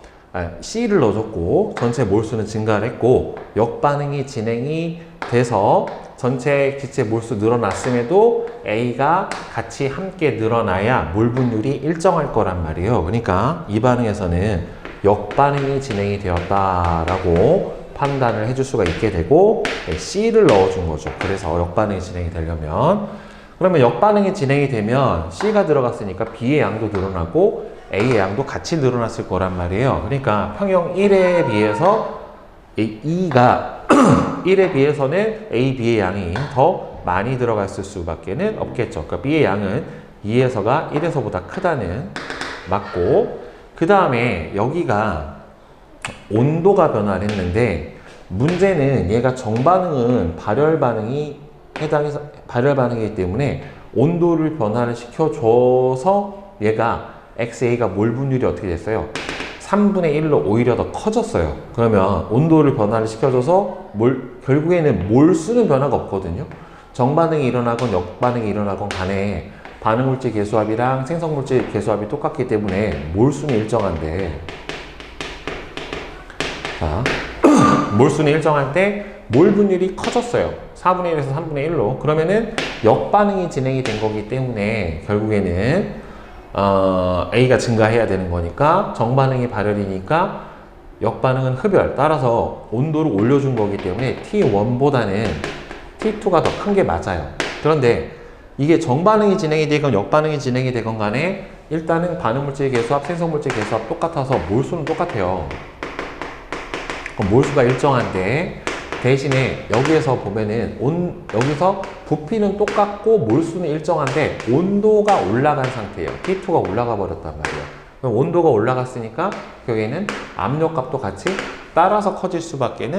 C를 넣어줬고 전체 몰수는 증가를 했고, 역반응이 진행이 돼서 전체 기체 몰수 늘어났음에도 A가 같이 함께 늘어나야 몰분율이 일정할 거란 말이에요. 그러니까 이 반응에서는 역반응이 진행이 되었다라고 판단을 해줄 수가 있게 되고, C를 넣어준 거죠. 그래서 역반응이 진행이 되려면, 그러면 역반응이 진행이 되면 C가 들어갔으니까 B의 양도 늘어나고 A의 양도 같이 늘어났을 거란 말이에요. 그러니까 평형 1에 비해서 E가 1에 비해서는 A, B의 양이 더 많이 들어갔을 수밖에 없겠죠. 그러니까 B의 양은 2에서가 1에서보다 크다는 맞고, 그 다음에 여기가 온도가 변화를 했는데, 문제는 얘가 정반응은 발열 반응이 발열 반응이기 때문에 온도를 변화를 시켜줘서 얘가 XA가 몰 분율이 어떻게 됐어요? 3분의 1로 오히려 더 커졌어요. 그러면 온도를 변화를 시켜줘서 결국에는 몰수는 변화가 없거든요. 정반응이 일어나건 역반응이 일어나건 간에 반응물질 계수합이랑 생성물질 계수합이 똑같기 때문에 몰수는 일정한데, 자, 몰수는 일정할 때 몰 분율이 커졌어요. 4분의 1에서 3분의 1로. 그러면은 역반응이 진행이 된 거기 때문에 결국에는 A가 증가해야 되는 거니까, 정반응이 발열이니까 역반응은 흡열. 따라서 온도를 올려준 거기 때문에 T1보다는 T2가 더 큰 게 맞아요. 그런데 이게 정반응이 진행이 되건 역반응이 진행이 되건 간에 일단은 반응물질 계수합, 생성물질 계수합 똑같아서 몰수는 똑같아요. 그럼 몰수가 일정한데, 대신에 여기에서 보면은 여기서 부피는 똑같고 몰수는 일정한데 온도가 올라간 상태예요. T2가 올라가 버렸단 말이에요. 그럼 온도가 올라갔으니까 여기에는 압력값도 같이 따라서 커질 수밖에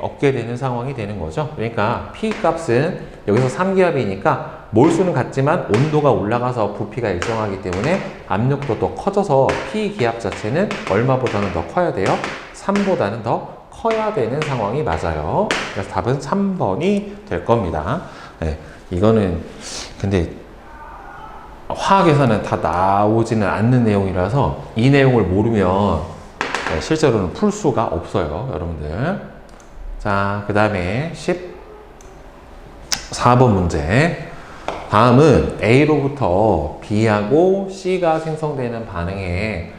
없게 되는 상황이 되는 거죠. 그러니까 P 값은 여기서 3기압이니까 몰수는 같지만 온도가 올라가서 부피가 일정하기 때문에 압력도 더 커져서 P 기압 자체는 얼마보다는 더 커야 돼요? 3보다는 더 커야 되는 상황이 맞아요. 그래서 답은 3번이 될 겁니다. 네, 이거는 근데 화학에서는 다 나오지는 않는 내용이라서 이 내용을 모르면 실제로는 풀 수가 없어요, 여러분들. 자, 그 다음에 14번 문제. 다음은 A로부터 B하고 C가 생성되는 반응에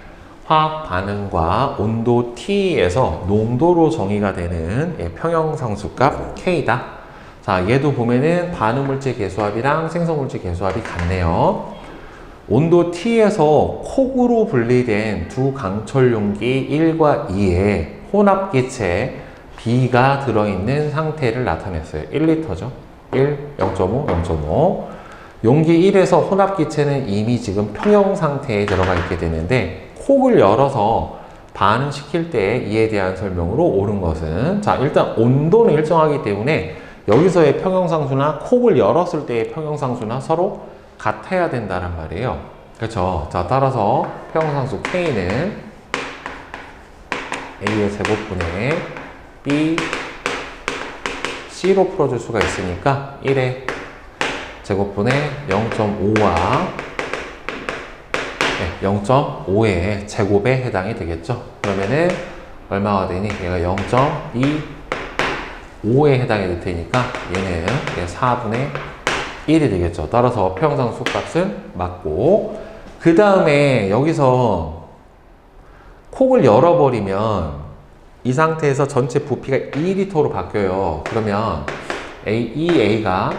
화학 반응과 온도 T에서 농도로 정의가 되는 평형상수값 K다. 자, 얘도 보면은 반응물질 계수합이랑 생성물질 계수합이 같네요. 온도 T에서 콕으로 분리된 두 강철 용기 1과 2에 혼합기체 B가 들어있는 상태를 나타냈어요. 1리터죠. 1, 0.5, 0.5. 용기 1에서 혼합기체는 이미 지금 평형 상태에 들어가 있게 되는데, 콕을 열어서 반응시킬 때 이에 대한 설명으로 옳은 것은, 자, 일단 온도는 일정하기 때문에 여기서의 평형상수나 콕을 열었을 때의 평형상수나 서로 같아야 된다는 말이에요. 그렇죠? 자, 따라서 평형상수 K는 A의 제곱분의 B, C로 풀어줄 수가 있으니까 1의 제곱분의 0.5와 0.5의 제곱에 해당이 되겠죠. 그러면은 얼마가 되니? 얘가 0.25에 해당이 될 테니까 얘는 4분의 1이 되겠죠. 따라서 평형상수 값은 맞고, 그 다음에 여기서 콕을 열어버리면 이 상태에서 전체 부피가 2리터로 바뀌어요. 그러면 A가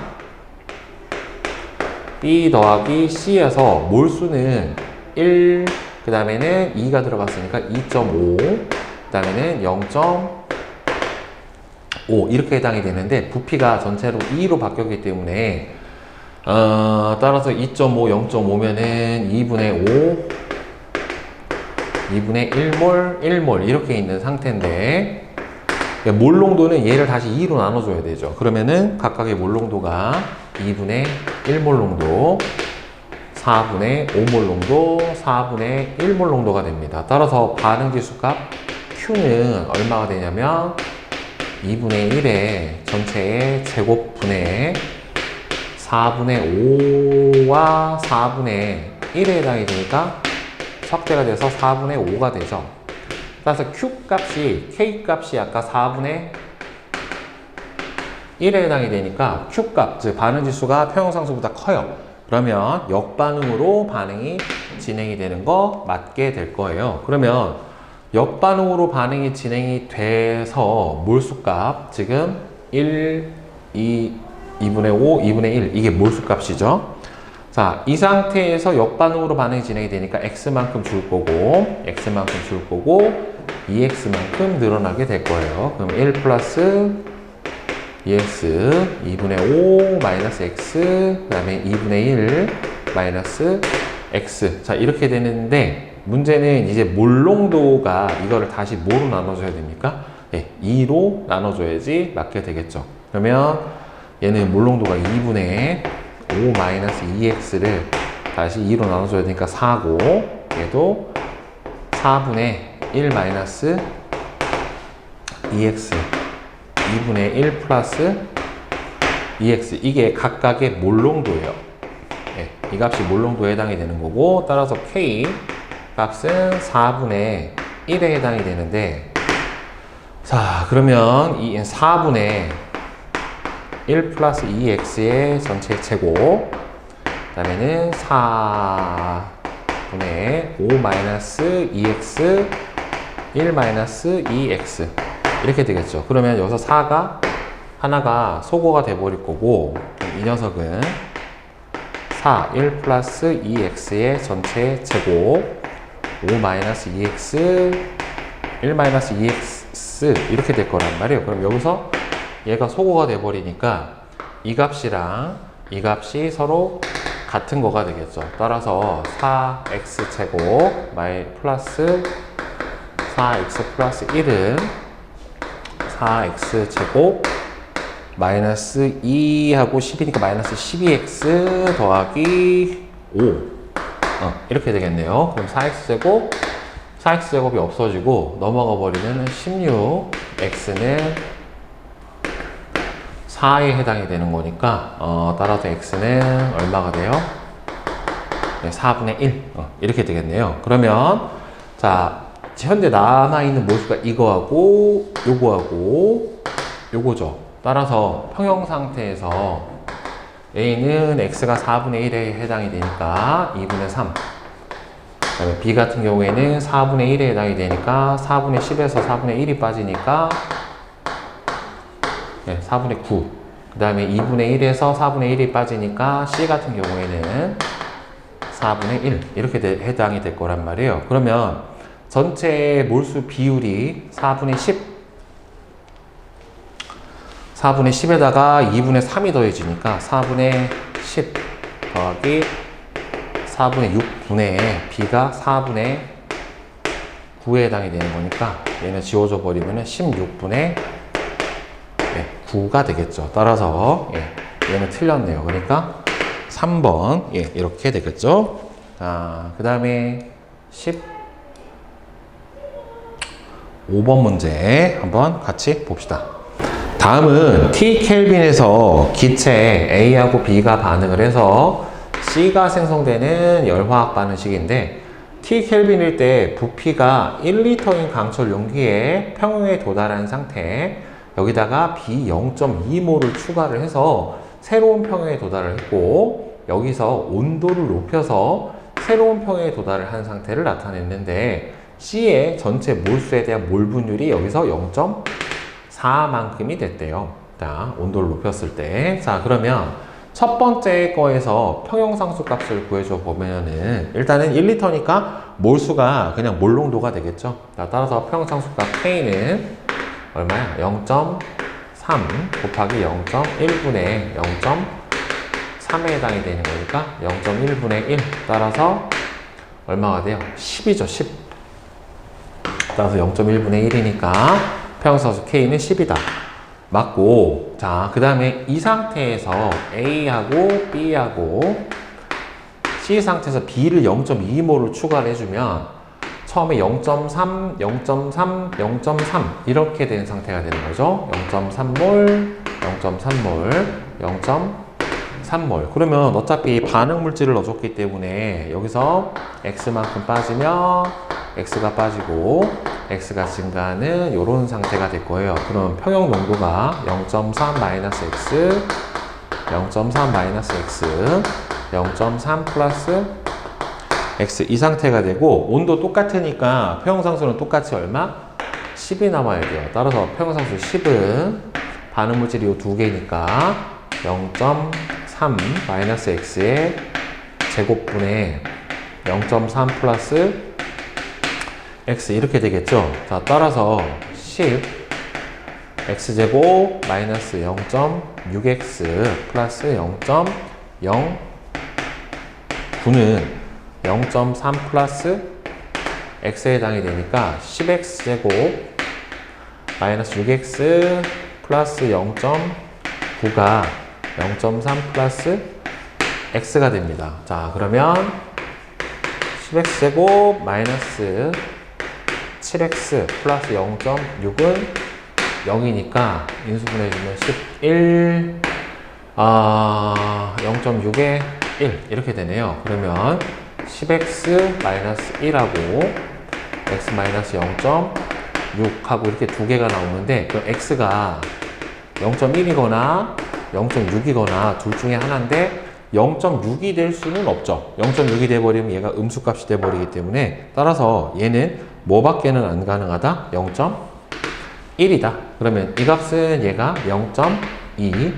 B 더하기 C에서 몰수는 1, 그 다음에는 2가 들어갔으니까 2.5, 그 다음에는 0.5 이렇게 해당이 되는데, 부피가 전체로 2로 바뀌었기 때문에 따라서 2.5, 0.5면은 2분의 5, 2분의 1몰, 1몰 이렇게 있는 상태인데, 몰 농도는 얘를 다시 2로 나눠줘야 되죠. 그러면은 각각의 몰 농도가 2분의 1몰 농도, 4분의 5몰 농도, 4분의 1몰 농도가 됩니다. 따라서 반응지수값 Q는 얼마가 되냐면 2분의 1의 전체의 제곱분의 4분의 5와 4분의 1에 해당이 되니까 확대가 돼서 4분의 5가 되죠. 따라서 Q 값이, K 값이 아까 4분의 1에 해당이 되니까 Q 값, 즉 반응지수가 평형상수보다 커요. 그러면 역반응으로 반응이 진행이 되는 거 맞게 될 거예요. 그러면 역반응으로 반응이 진행이 돼서 몰수값, 지금 1, 2, 2분의 5, 2분의 1 이게 몰수값이죠. 자, 이 상태에서 역반응으로 반응이 진행이 되니까 X만큼 줄 거고, X만큼 줄 거고, 2X만큼 늘어나게 될 거예요. 그럼 1 플러스 EX 2분의 5 마이너스 X 그 다음에 2분의 1 마이너스 X. 자, 이렇게 되는데 문제는 이제 몰롱도가 이거를 다시 뭐로 나눠줘야 됩니까? 네, 2로 나눠줘야지 맞게 되겠죠. 그러면 얘는 몰롱도가 2분의 5 마이너스 2X를 다시 2로 나눠줘야 되니까 4고 얘도 4분의 1 마이너스 2X 2분의 1 플러스 2X. 이게 각각의 몰롱도예요. 네, 이 값이 몰롱도에 해당이 되는 거고, 따라서 K 값은 4분의 1에 해당이 되는데, 자, 그러면 이 4분의 1 플러스 2X의 전체 제곱, 그 다음에는 4분의 5 마이너스 2X 1 마이너스 2X 이렇게 되겠죠. 그러면 여기서 4가 하나가 소거가 돼버릴 거고, 이 녀석은 4, 1 플러스 2x의 전체 제곱 5 마이너스 2x 1 마이너스 2x 이렇게 될 거란 말이에요. 그럼 여기서 얘가 소거가 돼버리니까 이 값이랑 이 값이 서로 같은 거가 되겠죠. 따라서 4x 제곱 플러스 4x 플러스 1은 4x 제곱 마이너스 2하고 10이니까 마이너스 12x 더하기 5 이렇게 되겠네요. 그럼 4x제곱이 없어지고 넘어가 버리면 16x는 4에 해당이 되는 거니까 따라서 x는 얼마가 돼요? 네, 4분의 1 이렇게 되겠네요. 그러면 자, 현재 남아있는 모수가 이거하고 요거하고 요거죠. 따라서 평형 상태에서 A는 X가 4분의 1에 해당이 되니까 2분의 3. 그다음에 B 같은 경우에는 4분의 1에 해당이 되니까 4분의 10에서 4분의 1이 빠지니까 4분의 9. 그 다음에 2분의 1에서 4분의 1이 빠지니까 C 같은 경우에는 4분의 1 이렇게 해당이 될 거란 말이에요. 그러면 전체 몰수 비율이 4분의 10에다가 2분의 3이 더해지니까 4분의 10 더하기 4분의 6분의 B가 4분의 9에 해당이 되는 거니까 얘는 지워져 버리면 16분의 9가 되겠죠. 따라서 얘는 틀렸네요. 그러니까 3번 이렇게 되겠죠. 자, 그 다음에 15번 문제 한번 같이 봅시다. 다음은 T 켈빈에서 기체 A하고 B가 반응을 해서 C가 생성되는 열화학 반응식인데, T 켈빈일 때 부피가 1리터인 강철 용기에 평형에 도달한 상태, 여기다가 B 0.2몰을 추가를 해서 새로운 평형에 도달을 했고, 여기서 온도를 높여서 새로운 평형에 도달을 한 상태를 나타냈는데, C의 전체 몰수에 대한 몰 분율이 여기서 0.4만큼이 됐대요. 자, 온도를 높였을 때. 자, 그러면 첫 번째 거에서 평형상수 값을 구해줘 보면은 일단은 1리터니까 몰수가 그냥 몰농도가 되겠죠. 자, 따라서 평형상수 값 K는 얼마야? 0.3 곱하기 0.1분의 0.3에 해당이 되는 거니까 0.1분의 1 따라서 얼마가 돼요? 10이죠. 10. 따라서 0.1분의 1이니까 평형상수 K는 10이다. 맞고, 자, 그 다음에 이 상태에서 A하고 B하고 C 상태에서 B를 0.2몰을 추가를 해주면 처음에 0.3, 0.3, 0.3 이렇게 된 상태가 되는 거죠. 0.3몰, 0.3몰, 0.3몰. 그러면 어차피 반응 물질을 넣어줬기 때문에 여기서 X만큼 빠지면 X가 빠지고 X가 증가하는 이런 상태가 될 거예요. 그럼 평형 농도가 0.3 마이너스 X, 0.3 마이너스 X, 0.3 플러스 X 이 상태가 되고, 온도 똑같으니까 평형상수는 똑같이 얼마? 10이 남아야 돼요. 따라서 평형상수 10은 반응물질이 이 두 개니까 0.3 마이너스 X의 제곱분의 0.3 플러스 X 이렇게 되겠죠. 자, 따라서 10 x제곱 마이너스 0.6x 플러스 0.09는 0.3 플러스 x에 해당이 되니까 10x제곱 마이너스 6x 플러스 0.9가 0.3 플러스 x가 됩니다. 자, 그러면 10x제곱 마이너스 7x 플러스 0.6은 0이니까 인수분해해주면 11 0.6에 1 이렇게 되네요. 그러면 10x 마이너스 1하고 x 마이너스 0.6하고 이렇게 두 개가 나오는데 그럼 x가 0.1이거나 0.6이거나 둘 중에 하나인데 0.6이 될 수는 없죠. 0.6이 돼버리면 얘가 음수값이 돼버리기 때문에 따라서 얘는 뭐밖에는 안 가능하다? 0.1이다. 그러면 이 값은 얘가 0.2,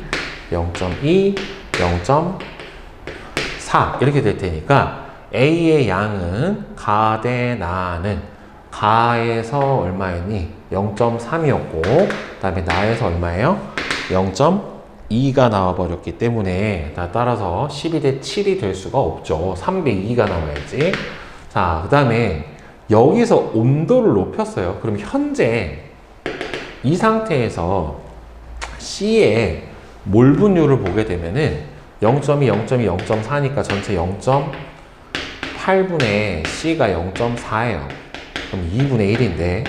0.2, 0.4 이렇게 될 테니까 A의 양은 가대 나는 가에서 얼마였니? 0.3이었고 그 다음에 나에서 얼마예요? 0.2가 나와버렸기 때문에 따라서 12대 7이 될 수가 없죠. 3대 2가 나와야지. 자, 그 다음에 여기서 온도를 높였어요. 그럼 현재 이 상태에서 C의 몰 분율을 보게 되면은 0.2, 0.2, 0.4니까 전체 0.8분의 C가 0.4예요. 그럼 2분의 1인데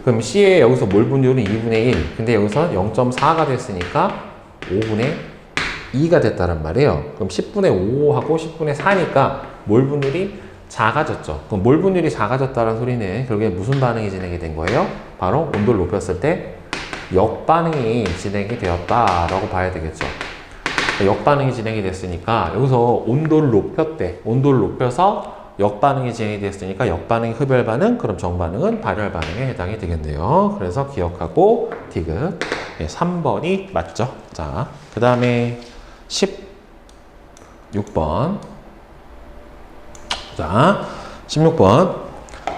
그럼 C의 여기서 몰 분율은 2분의 1 근데 여기서 0.4가 됐으니까 5분의 2가 됐다는 말이에요. 그럼 10분의 5하고 10분의 4니까 몰 분율이 작아졌죠. 그럼 몰 분율이 작아졌다는 소리는 결국에 무슨 반응이 진행이 된 거예요? 바로 온도를 높였을 때 역반응이 진행이 되었다라고 봐야 되겠죠. 역반응이 진행이 됐으니까 여기서 온도를 높였대. 온도를 높여서 역반응이 진행이 됐으니까 역반응이 흡열반응, 그럼 정반응은 발열반응에 해당이 되겠네요. 그래서 기억하고 디귿 3번이 맞죠. 자, 그 다음에 16번. 자, 16번.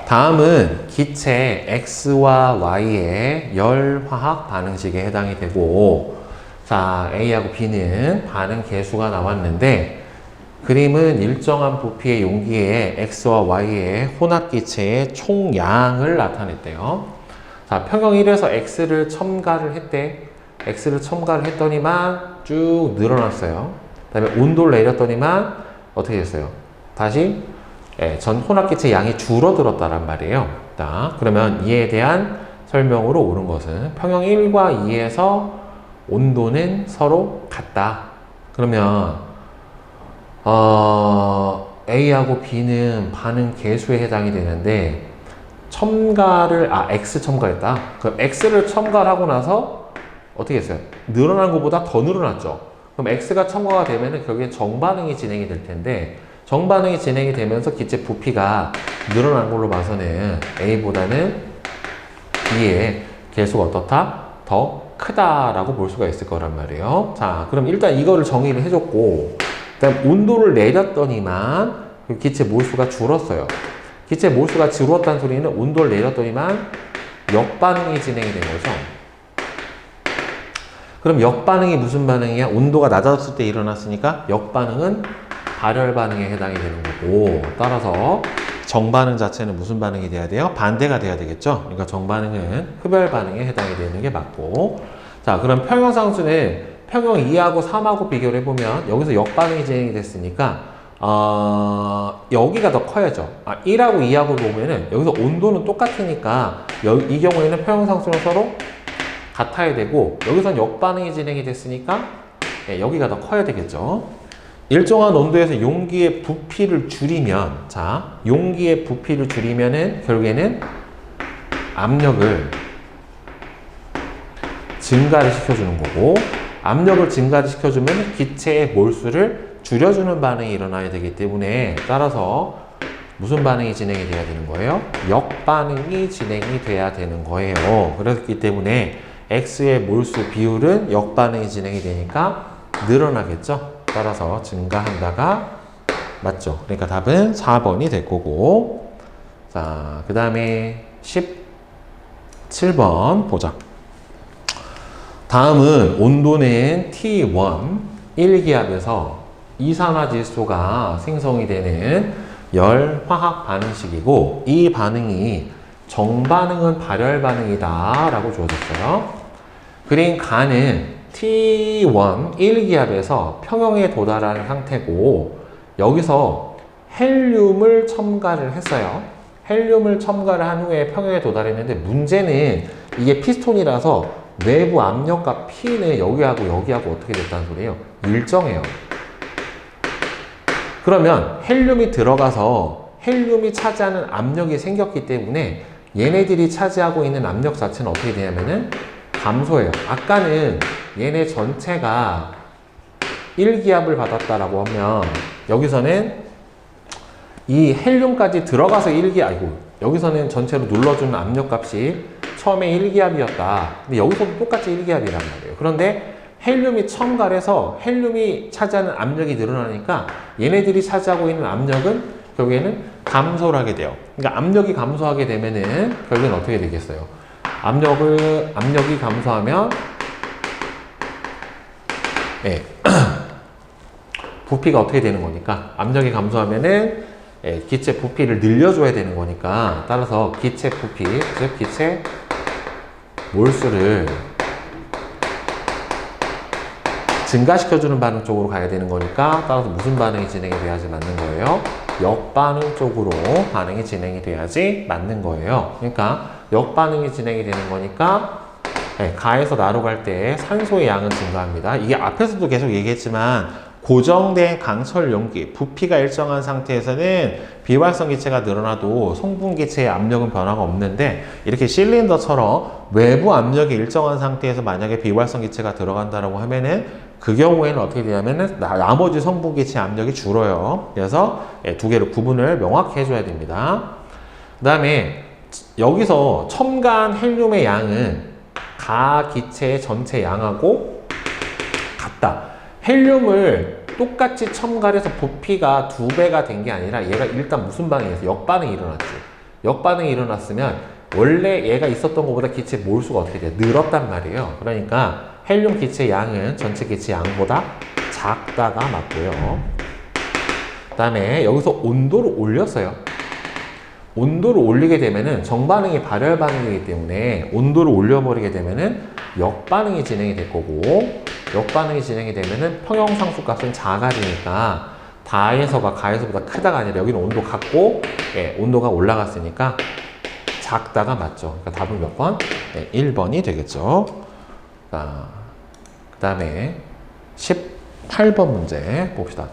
다음은 기체 X와 Y의 열화학 반응식에 해당이 되고, 자, A하고 B는 반응 개수가 나왔는데, 그림은 일정한 부피의 용기에 X와 Y의 혼합기체의 총량을 나타냈대요. 자, 평형 1에서 X를 첨가를 했대. X를 첨가를 했더니만 쭉 늘어났어요. 그 다음에 온도를 내렸더니만 어떻게 됐어요? 다시 전 혼합기체 양이 줄어들었다란 말이에요. 자, 그러면 이에 대한 설명으로 옳은 것은 평형 1과 2에서 온도는 서로 같다. 그러면 A하고 B는 반응 개수에 해당이 되는데 X 첨가했다. 그럼 X를 첨가하고 나서 어떻게 했어요? 늘어난 것보다 더 늘어났죠. 그럼 X가 첨가가 되면은 결국엔 정반응이 진행이 될 텐데 정반응이 진행이 되면서 기체 부피가 늘어난 걸로 봐서는 A보다는 B의 개수가 어떻다? 더 크다라고 볼 수가 있을 거란 말이에요. 자, 그럼 일단 이거를 정의를 해줬고 그다음 온도를 내렸더니만 기체 몰수가 줄었어요. 기체 몰수가 줄었다는 소리는 온도를 내렸더니만 역반응이 진행이 된 거죠. 그럼 역반응이 무슨 반응이야? 온도가 낮아졌을 때 일어났으니까 역반응은 발열 반응에 해당이 되는 거고, 따라서 정반응 자체는 무슨 반응이 돼야 돼요? 반대가 돼야 되겠죠? 그러니까 정반응은 흡열 반응에 해당이 되는 게 맞고, 자, 그럼 평형상수는 평형 2하고 3하고 비교를 해보면 여기서 역반응이 진행이 됐으니까 여기가 더 커야죠. 1하고 2하고 보면은 여기서 온도는 똑같으니까 이 경우에는 평형상수는 서로 같아야 되고 여기선 역반응이 진행이 됐으니까 여기가 더 커야 되겠죠. 일정한 온도에서 용기의 부피를 줄이면, 자, 용기의 부피를 줄이면은 결국에는 압력을 증가를 시켜주는 거고, 압력을 증가를 시켜주면 기체의 몰수를 줄여주는 반응이 일어나야 되기 때문에 따라서 무슨 반응이 진행이 돼야 되는 거예요? 역반응이 진행이 돼야 되는 거예요. 그렇기 때문에 X의 몰수 비율은 역반응이 진행이 되니까 늘어나겠죠? 따라서 증가한다가 맞죠? 그러니까 답은 4번이 될 거고, 자, 그 다음에 17번 보자. 다음은 온도는 T1, 1기압에서 이산화질소가 생성이 되는 열 화학 반응식이고, 이 반응이 정반응은 발열 반응이다 라고 주어졌어요. 그린 간은 T1, 1기압에서 평형에 도달하는 상태고, 여기서 헬륨을 첨가를 했어요. 헬륨을 첨가를 한 후에 평형에 도달했는데, 문제는 이게 피스톤이라서 내부 압력과 P는 여기하고 여기하고 어떻게 됐다는 소리예요? 일정해요. 그러면 헬륨이 들어가서 헬륨이 차지하는 압력이 생겼기 때문에 얘네들이 차지하고 있는 압력 자체는 어떻게 되냐면은 감소해요. 아까는 얘네 전체가 1기압을 받았다라고 하면 여기서는 이 헬륨까지 들어가서 1기압, 아이고, 여기서는 전체로 눌러주는 압력값이 처음에 1기압이었다. 근데 여기서도 똑같이 1기압이란 말이에요. 그런데 헬륨이 첨가를 해서 헬륨이 차지하는 압력이 늘어나니까 얘네들이 차지하고 있는 압력은 결국에는 감소를 하게 돼요. 그러니까 압력이 감소하게 되면은 결국엔 어떻게 되겠어요? 압력이 감소하면 예. 부피가 어떻게 되는 거니까 압력이 감소하면은 예, 기체 부피를 늘려줘야 되는 거니까 따라서 기체 부피, 즉 기체 몰수를 증가시켜주는 반응 쪽으로 가야 되는 거니까 따라서 무슨 반응이 진행이 돼야지 맞는 거예요? 역반응 쪽으로 반응이 진행이 돼야지 맞는 거예요. 그러니까 역반응이 진행이 되는 거니까 네, 가에서 나로 갈 때 산소의 양은 증가합니다. 이게 앞에서도 계속 얘기했지만 고정된 강철 용기, 부피가 일정한 상태에서는 비활성 기체가 늘어나도 성분 기체의 압력은 변화가 없는데 이렇게 실린더처럼 외부 압력이 일정한 상태에서 만약에 비활성 기체가 들어간다라고 하면은 그 경우에는 어떻게 되냐면은 나머지 성분 기체 압력이 줄어요. 그래서 두 개를 구분을 명확히 해줘야 됩니다. 그 다음에 여기서 첨가한 헬륨의 양은 가 기체의 전체 양하고 같다. 헬륨을 똑같이 첨가해서 부피가 2배가 된 게 아니라 얘가 일단 무슨 반응이 있어요? 역반응이 일어났지. 역반응이 일어났으면 원래 얘가 있었던 것보다 기체 몰수가 어떻게 돼요? 늘었단 말이에요. 그러니까 헬륨 기체 양은 전체 기체 양보다 작다가 맞고요. 그 다음에 여기서 온도를 올렸어요. 온도를 올리게 되면은 정반응이 발열 반응이기 때문에 온도를 올려버리게 되면은 역반응이 진행이 될 거고, 역반응이 진행이 되면은 평형상수 값은 작아지니까 다에서가 가에서보다 크다가 아니라 여기는 온도 같고, 예, 온도가 올라갔으니까 작다가 맞죠. 그러니까 답은 몇 번? 네, 1번이 되겠죠. 그 다음에 18번 문제 봅시다.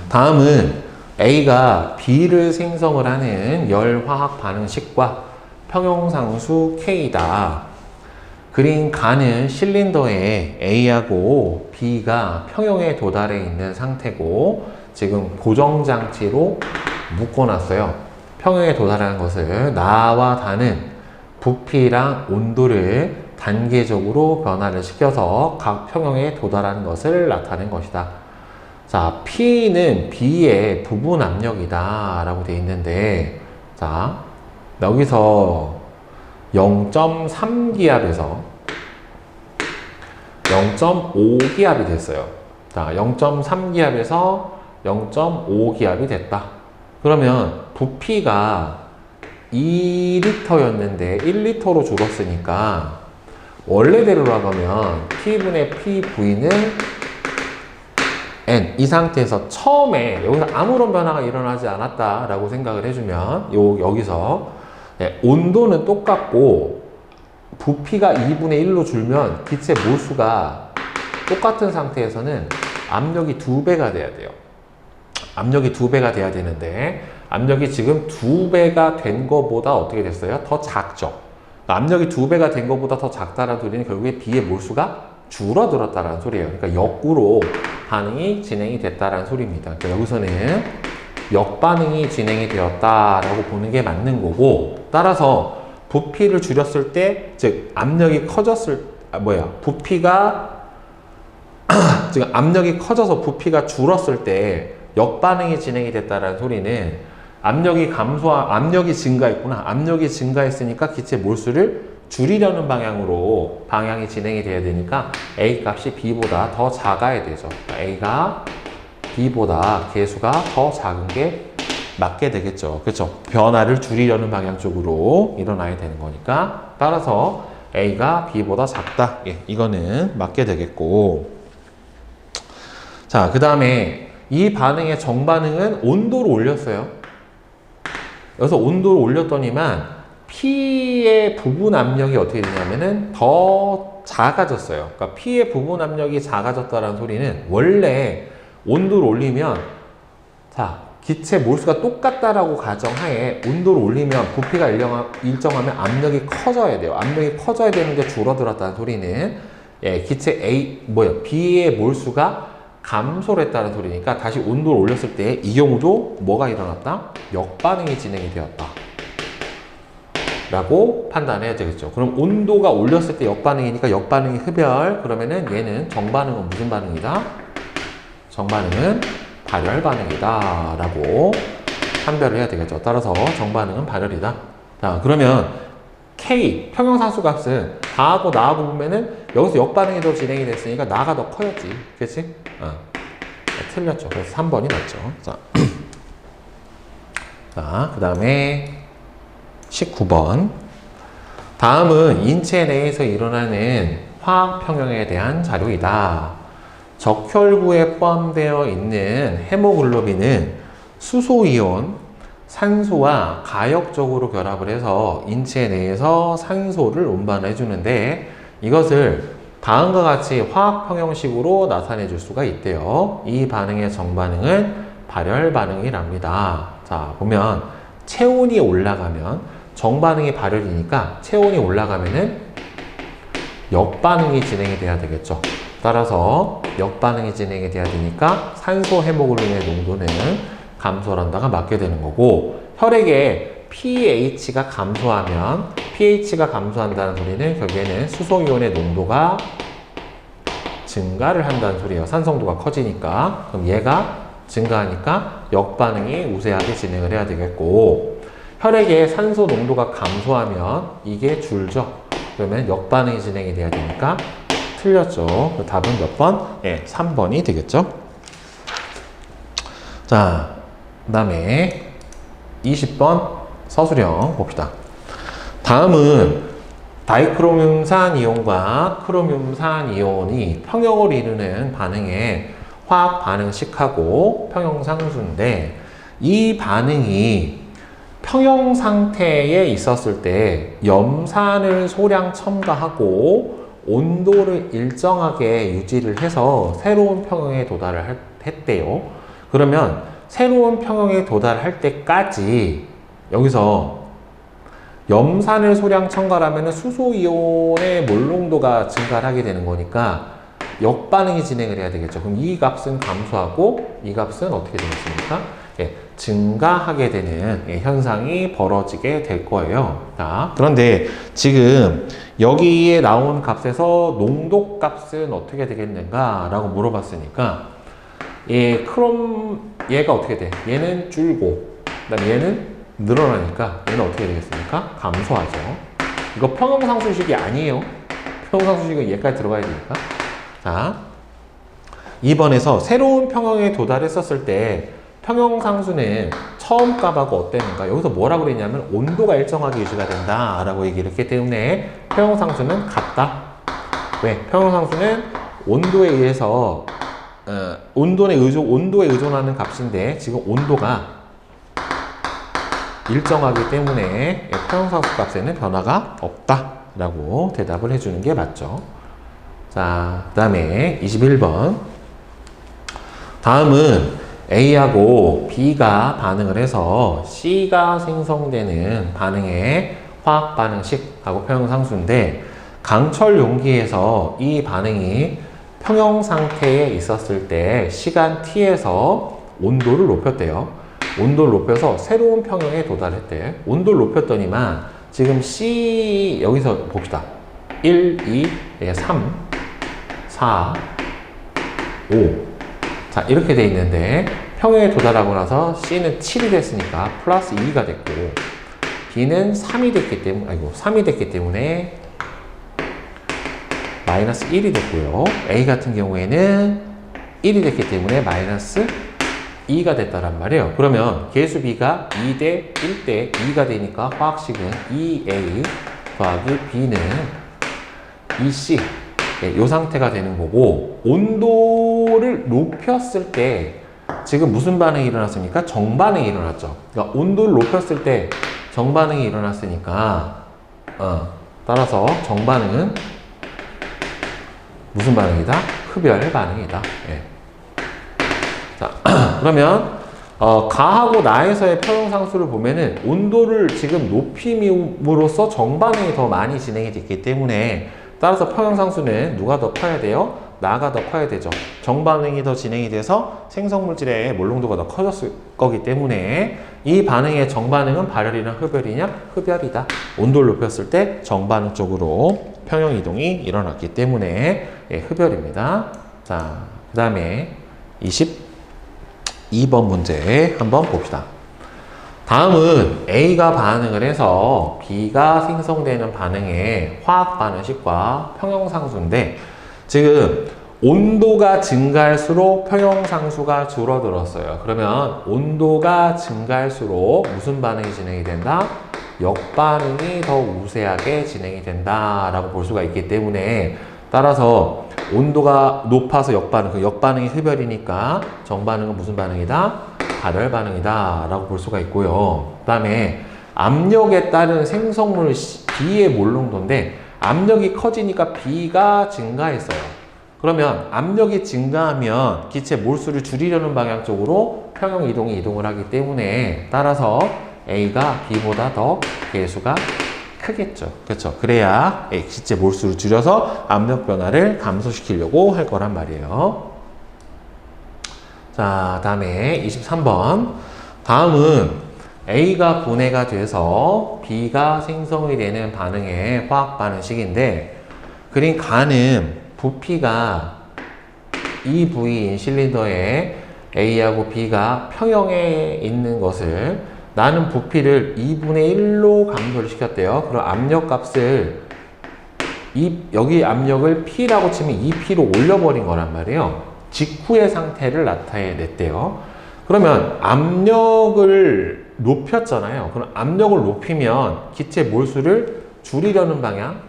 다음은 A가 B를 생성을 하는 열화학 반응식과 평형상수 K다. 그린 간은 실린더에 A하고 B가 평형에 도달해 있는 상태고 지금 고정장치로 묶어놨어요. 평형에 도달하는 것을 나와 다는 부피랑 온도를 단계적으로 변화를 시켜서 각 평형에 도달하는 것을 나타낸 것이다. 자, P는 B의 부분 압력이다 라고 되어 있는데, 자, 여기서 0.3기압에서 0.5기압이 됐어요. 자, 0.3기압에서 0.5기압이 됐다. 그러면 부피가 2리터였는데 1리터로 줄었으니까 원래대로로 하면 P분의 PV는 N, 이 상태에서 처음에 여기서 아무런 변화가 일어나지 않았다라고 생각을 해주면 여기서 온도는 똑같고 부피가 2분의 1로 줄면 기체 몰수가 똑같은 상태에서는 압력이 2배가 돼야 돼요. 압력이 2배가 돼야 되는데 압력이 지금 2배가 된 것보다 어떻게 됐어요? 더 작죠. 압력이 2배가 된 것보다 더 작다라는 소리는 결국에 B의 몰수가 줄어들었다라는 소리예요. 그러니까 역으로 반응이 진행이 됐다라는 소리입니다. 그러니까 여기서는 역반응이 진행이 되었다라고 보는 게 맞는 거고, 따라서 부피를 줄였을 때, 즉 압력이 커졌을 부피가 지금 압력이 커져서 부피가 줄었을 때 역반응이 진행이 됐다라는 소리는 압력이 증가했구나. 압력이 증가했으니까 기체 몰수를 줄이려는 방향이 진행이 돼야 되니까 A 값이 B보다 더 작아야 되죠. A가 B보다 개수가 더 작은 게 맞게 되겠죠. 그렇죠? 변화를 줄이려는 방향 쪽으로 일어나야 되는 거니까 따라서 A가 B보다 작다. 예, 이거는 맞게 되겠고. 자, 그 다음에 이 반응의 정반응은 온도를 올렸어요. 여기서 온도를 올렸더니만 P의 부분 압력이 어떻게 되냐면은 더 작아졌어요. 그러니까 P의 부분 압력이 작아졌다는 소리는 원래 온도를 올리면 자, 기체 몰수가 똑같다라고 가정하에 온도를 올리면 부피가 일정하면 압력이 커져야 돼요. 압력이 커져야 되는데 줄어들었다는 소리는 예, 기체 B의 몰수가 감소를 했다는 소리니까 다시 온도를 올렸을 때 이 경우도 뭐가 일어났다? 역반응이 진행이 되었다. 라고 판단해야 되겠죠. 그럼 온도가 올렸을 때 역반응이니까 역반응이 흡열. 그러면은 얘는 정반응은 무슨 반응이다? 정반응은 발열 반응이다. 라고 판별을 해야 되겠죠. 따라서 정반응은 발열이다. 자, 그러면 K, 평형상수 값은 다하고 나하고 보면은 여기서 역반응이 더 진행이 됐으니까 나가 더 커였지. 그치? 틀렸죠. 그래서 3번이 맞죠. 자, 그 다음에 19번. 다음은 인체 내에서 일어나는 화학 평형에 대한 자료이다. 적혈구에 포함되어 있는 헤모글로빈은 수소이온, 산소와 가역적으로 결합을 해서 인체 내에서 산소를 운반해 주는데 이것을 다음과 같이 화학 평형식으로 나타내 줄 수가 있대요. 이 반응의 정반응은 발열 반응이랍니다. 자, 보면 체온이 올라가면 정반응이 발열이니까 체온이 올라가면은 역반응이 진행이 돼야 되겠죠. 따라서 역반응이 진행이 돼야 되니까 산소 헤모글로빈의 농도는 감소한다가 맞게 되는 거고 혈액에 pH가 감소한다는 소리는 결국에는 수소이온의 농도가 증가를 한다는 소리예요. 산성도가 커지니까. 그럼 얘가 증가하니까 역반응이 우세하게 진행을 해야 되겠고 혈액에 산소 농도가 감소하면 이게 줄죠. 그러면 역반응이 진행이 돼야 되니까 틀렸죠. 그 답은 몇 번? 예, 3번이 되겠죠. 자, 그 다음에 20번 서술형 봅시다. 다음은 다이크로뮴산 이온과 크로뮴산 이온이 평형을 이루는 반응의 화학 반응식하고 평형상수인데 이 반응이 평형 상태에 있었을 때 염산을 소량 첨가하고 온도를 일정하게 유지를 해서 새로운 평형에 도달을 했대요. 그러면 새로운 평형에 도달할 때까지 여기서 염산을 소량 첨가하면 수소이온의 몰농도가 증가를 하게 되는 거니까 역반응이 진행을 해야 되겠죠. 그럼 이 값은 감소하고 이 값은 어떻게 되겠습니까? 예, 증가하게 되는 현상이 벌어지게 될 거예요. 자, 그런데 지금 여기에 나온 값에서 농도 값은 어떻게 되겠는가 라고 물어봤으니까 얘가 어떻게 돼? 얘는 줄고 그다음에 얘는 늘어나니까 얘는 어떻게 되겠습니까? 감소하죠. 이거 평형상수식이 아니에요. 평형상수식은 얘까지 들어가야 되니까. 자, 2번에서 새로운 평형에 도달했었을 때 평형상수는 처음 값하고 어땠는가? 여기서 뭐라고 그랬냐면 온도가 일정하게 유지가 된다 라고 얘기를 했기 때문에 평형상수는 같다. 왜? 평형상수는 온도에 의해서 온도에 의존하는 값인데 지금 온도가 일정하기 때문에 평형상수 값에는 변화가 없다 라고 대답을 해주는 게 맞죠. 자, 그 다음에 21번. 다음은 A하고 B가 반응을 해서 C가 생성되는 반응의 화학 반응식하고 평형상수인데 강철 용기에서 이 반응이 평형 상태에 있었을 때 시간 t에서 온도를 높였대요. 온도를 높여서 새로운 평형에 도달했대. 온도를 높였더니만 지금 C 여기서 봅시다. 1, 2, 3, 4, 5 자, 이렇게 돼 있는데 평형에 도달하고 나서 C는 7이 됐으니까 플러스 2가 됐고 B는 3이 됐기 때문에 마이너스 1이 됐고요. A 같은 경우에는 1이 됐기 때문에 마이너스 2가 됐다란 말이에요. 그러면 계수 B가 2대 1대 2가 되니까 화학식은 2A 더하기 B는 2C. 이 상태가 되는 거고, 온도를 높였을 때 지금 무슨 반응이 일어났습니까? 정반응이 일어났죠. 그러니까 온도를 높였을 때 정반응이 일어났으니까 따라서 정반응은 무슨 반응이다? 흡열 반응이다. 예. 자, 그러면 가하고 나에서의 평형상수를 보면은 온도를 지금 높임으로써 정반응이 더 많이 진행이 됐기 때문에 따라서 평형상수는 누가 더 커야 돼요? 나가 더 커야 되죠. 정반응이 더 진행이 돼서 생성물질의 몰농도가 더 커졌을 거기 때문에 이 반응의 정반응은 발열이냐 흡열이냐? 흡열이다. 온도를 높였을 때 정반응 쪽으로 평형이동이 일어났기 때문에 흡열입니다. 자, 그 다음에 22번 문제 한번 봅시다. 다음은 A가 반응을 해서 B가 생성되는 반응의 화학 반응식과 평형상수인데, 지금 온도가 증가할수록 평형상수가 줄어들었어요. 그러면 온도가 증가할수록 무슨 반응이 진행이 된다? 역반응이 더 우세하게 진행이 된다라고 볼 수가 있기 때문에, 따라서 온도가 높아서 역반응, 그 역반응이 흡열이니까 정반응은 무슨 반응이다? 발열 반응이다 라고 볼 수가 있고요. 그 다음에 압력에 따른 생성물 B의 몰농도인데, 압력이 커지니까 B가 증가했어요. 그러면 압력이 증가하면 기체 몰수를 줄이려는 방향 쪽으로 평형 이동을 하기 때문에, 따라서 A가 B보다 더 계수가 크겠죠. 그렇죠. 그래야 기체 몰수를 줄여서 압력 변화를 감소시키려고 할 거란 말이에요. 자, 다음에 23번. 다음은 A가 분해가 돼서 B가 생성이 되는 반응의 화학 반응식인데, 그린 간은 부피가 이 부위인 실린더에 A하고 B가 평형에 있는 것을, 나는 부피를 2분의 1로 감소를 시켰대요. 그럼 압력값을 여기 압력을 P라고 치면 2P로 올려버린 거란 말이에요. 직후의 상태를 나타냈대요. 그러면 압력을 높였잖아요. 그럼 압력을 높이면 기체 몰수를 줄이려는 방향,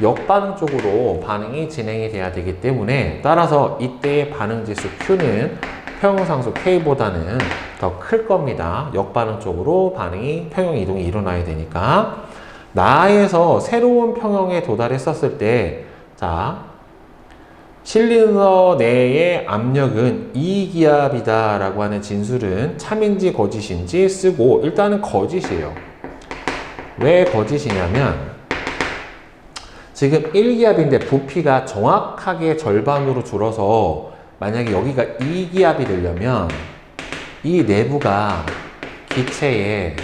역반응 쪽으로 반응이 진행이 돼야 되기 때문에, 따라서 이때의 반응지수 Q는 평형상수 K보다는 더 클 겁니다. 역반응 쪽으로 반응이, 평형 이동이 일어나야 되니까. 나에서 새로운 평형에 도달했었을 때, 자, 실린더 내의 압력은 2기압이다 라고 하는 진술은 참인지 거짓인지 쓰고, 일단은 거짓이에요. 왜 거짓이냐면, 지금 1기압인데 부피가 정확하게 절반으로 줄어서 만약에 여기가 2기압이 되려면 이 내부가 기체의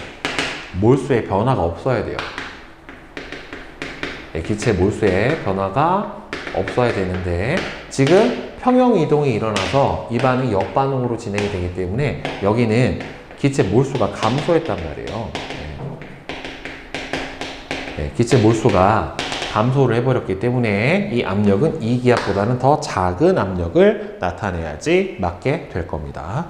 몰수의 변화가 없어야 돼요. 기체 몰수의 변화가 없어야 되는데, 지금 평형 이동이 일어나서 이 반응이 역반응으로 진행이 되기 때문에 여기는 기체 몰수가 감소했단 말이에요. 기체 몰수가 감소를 해버렸기 때문에 이 압력은 2기압보다는 더 작은 압력을 나타내야지 맞게 될 겁니다.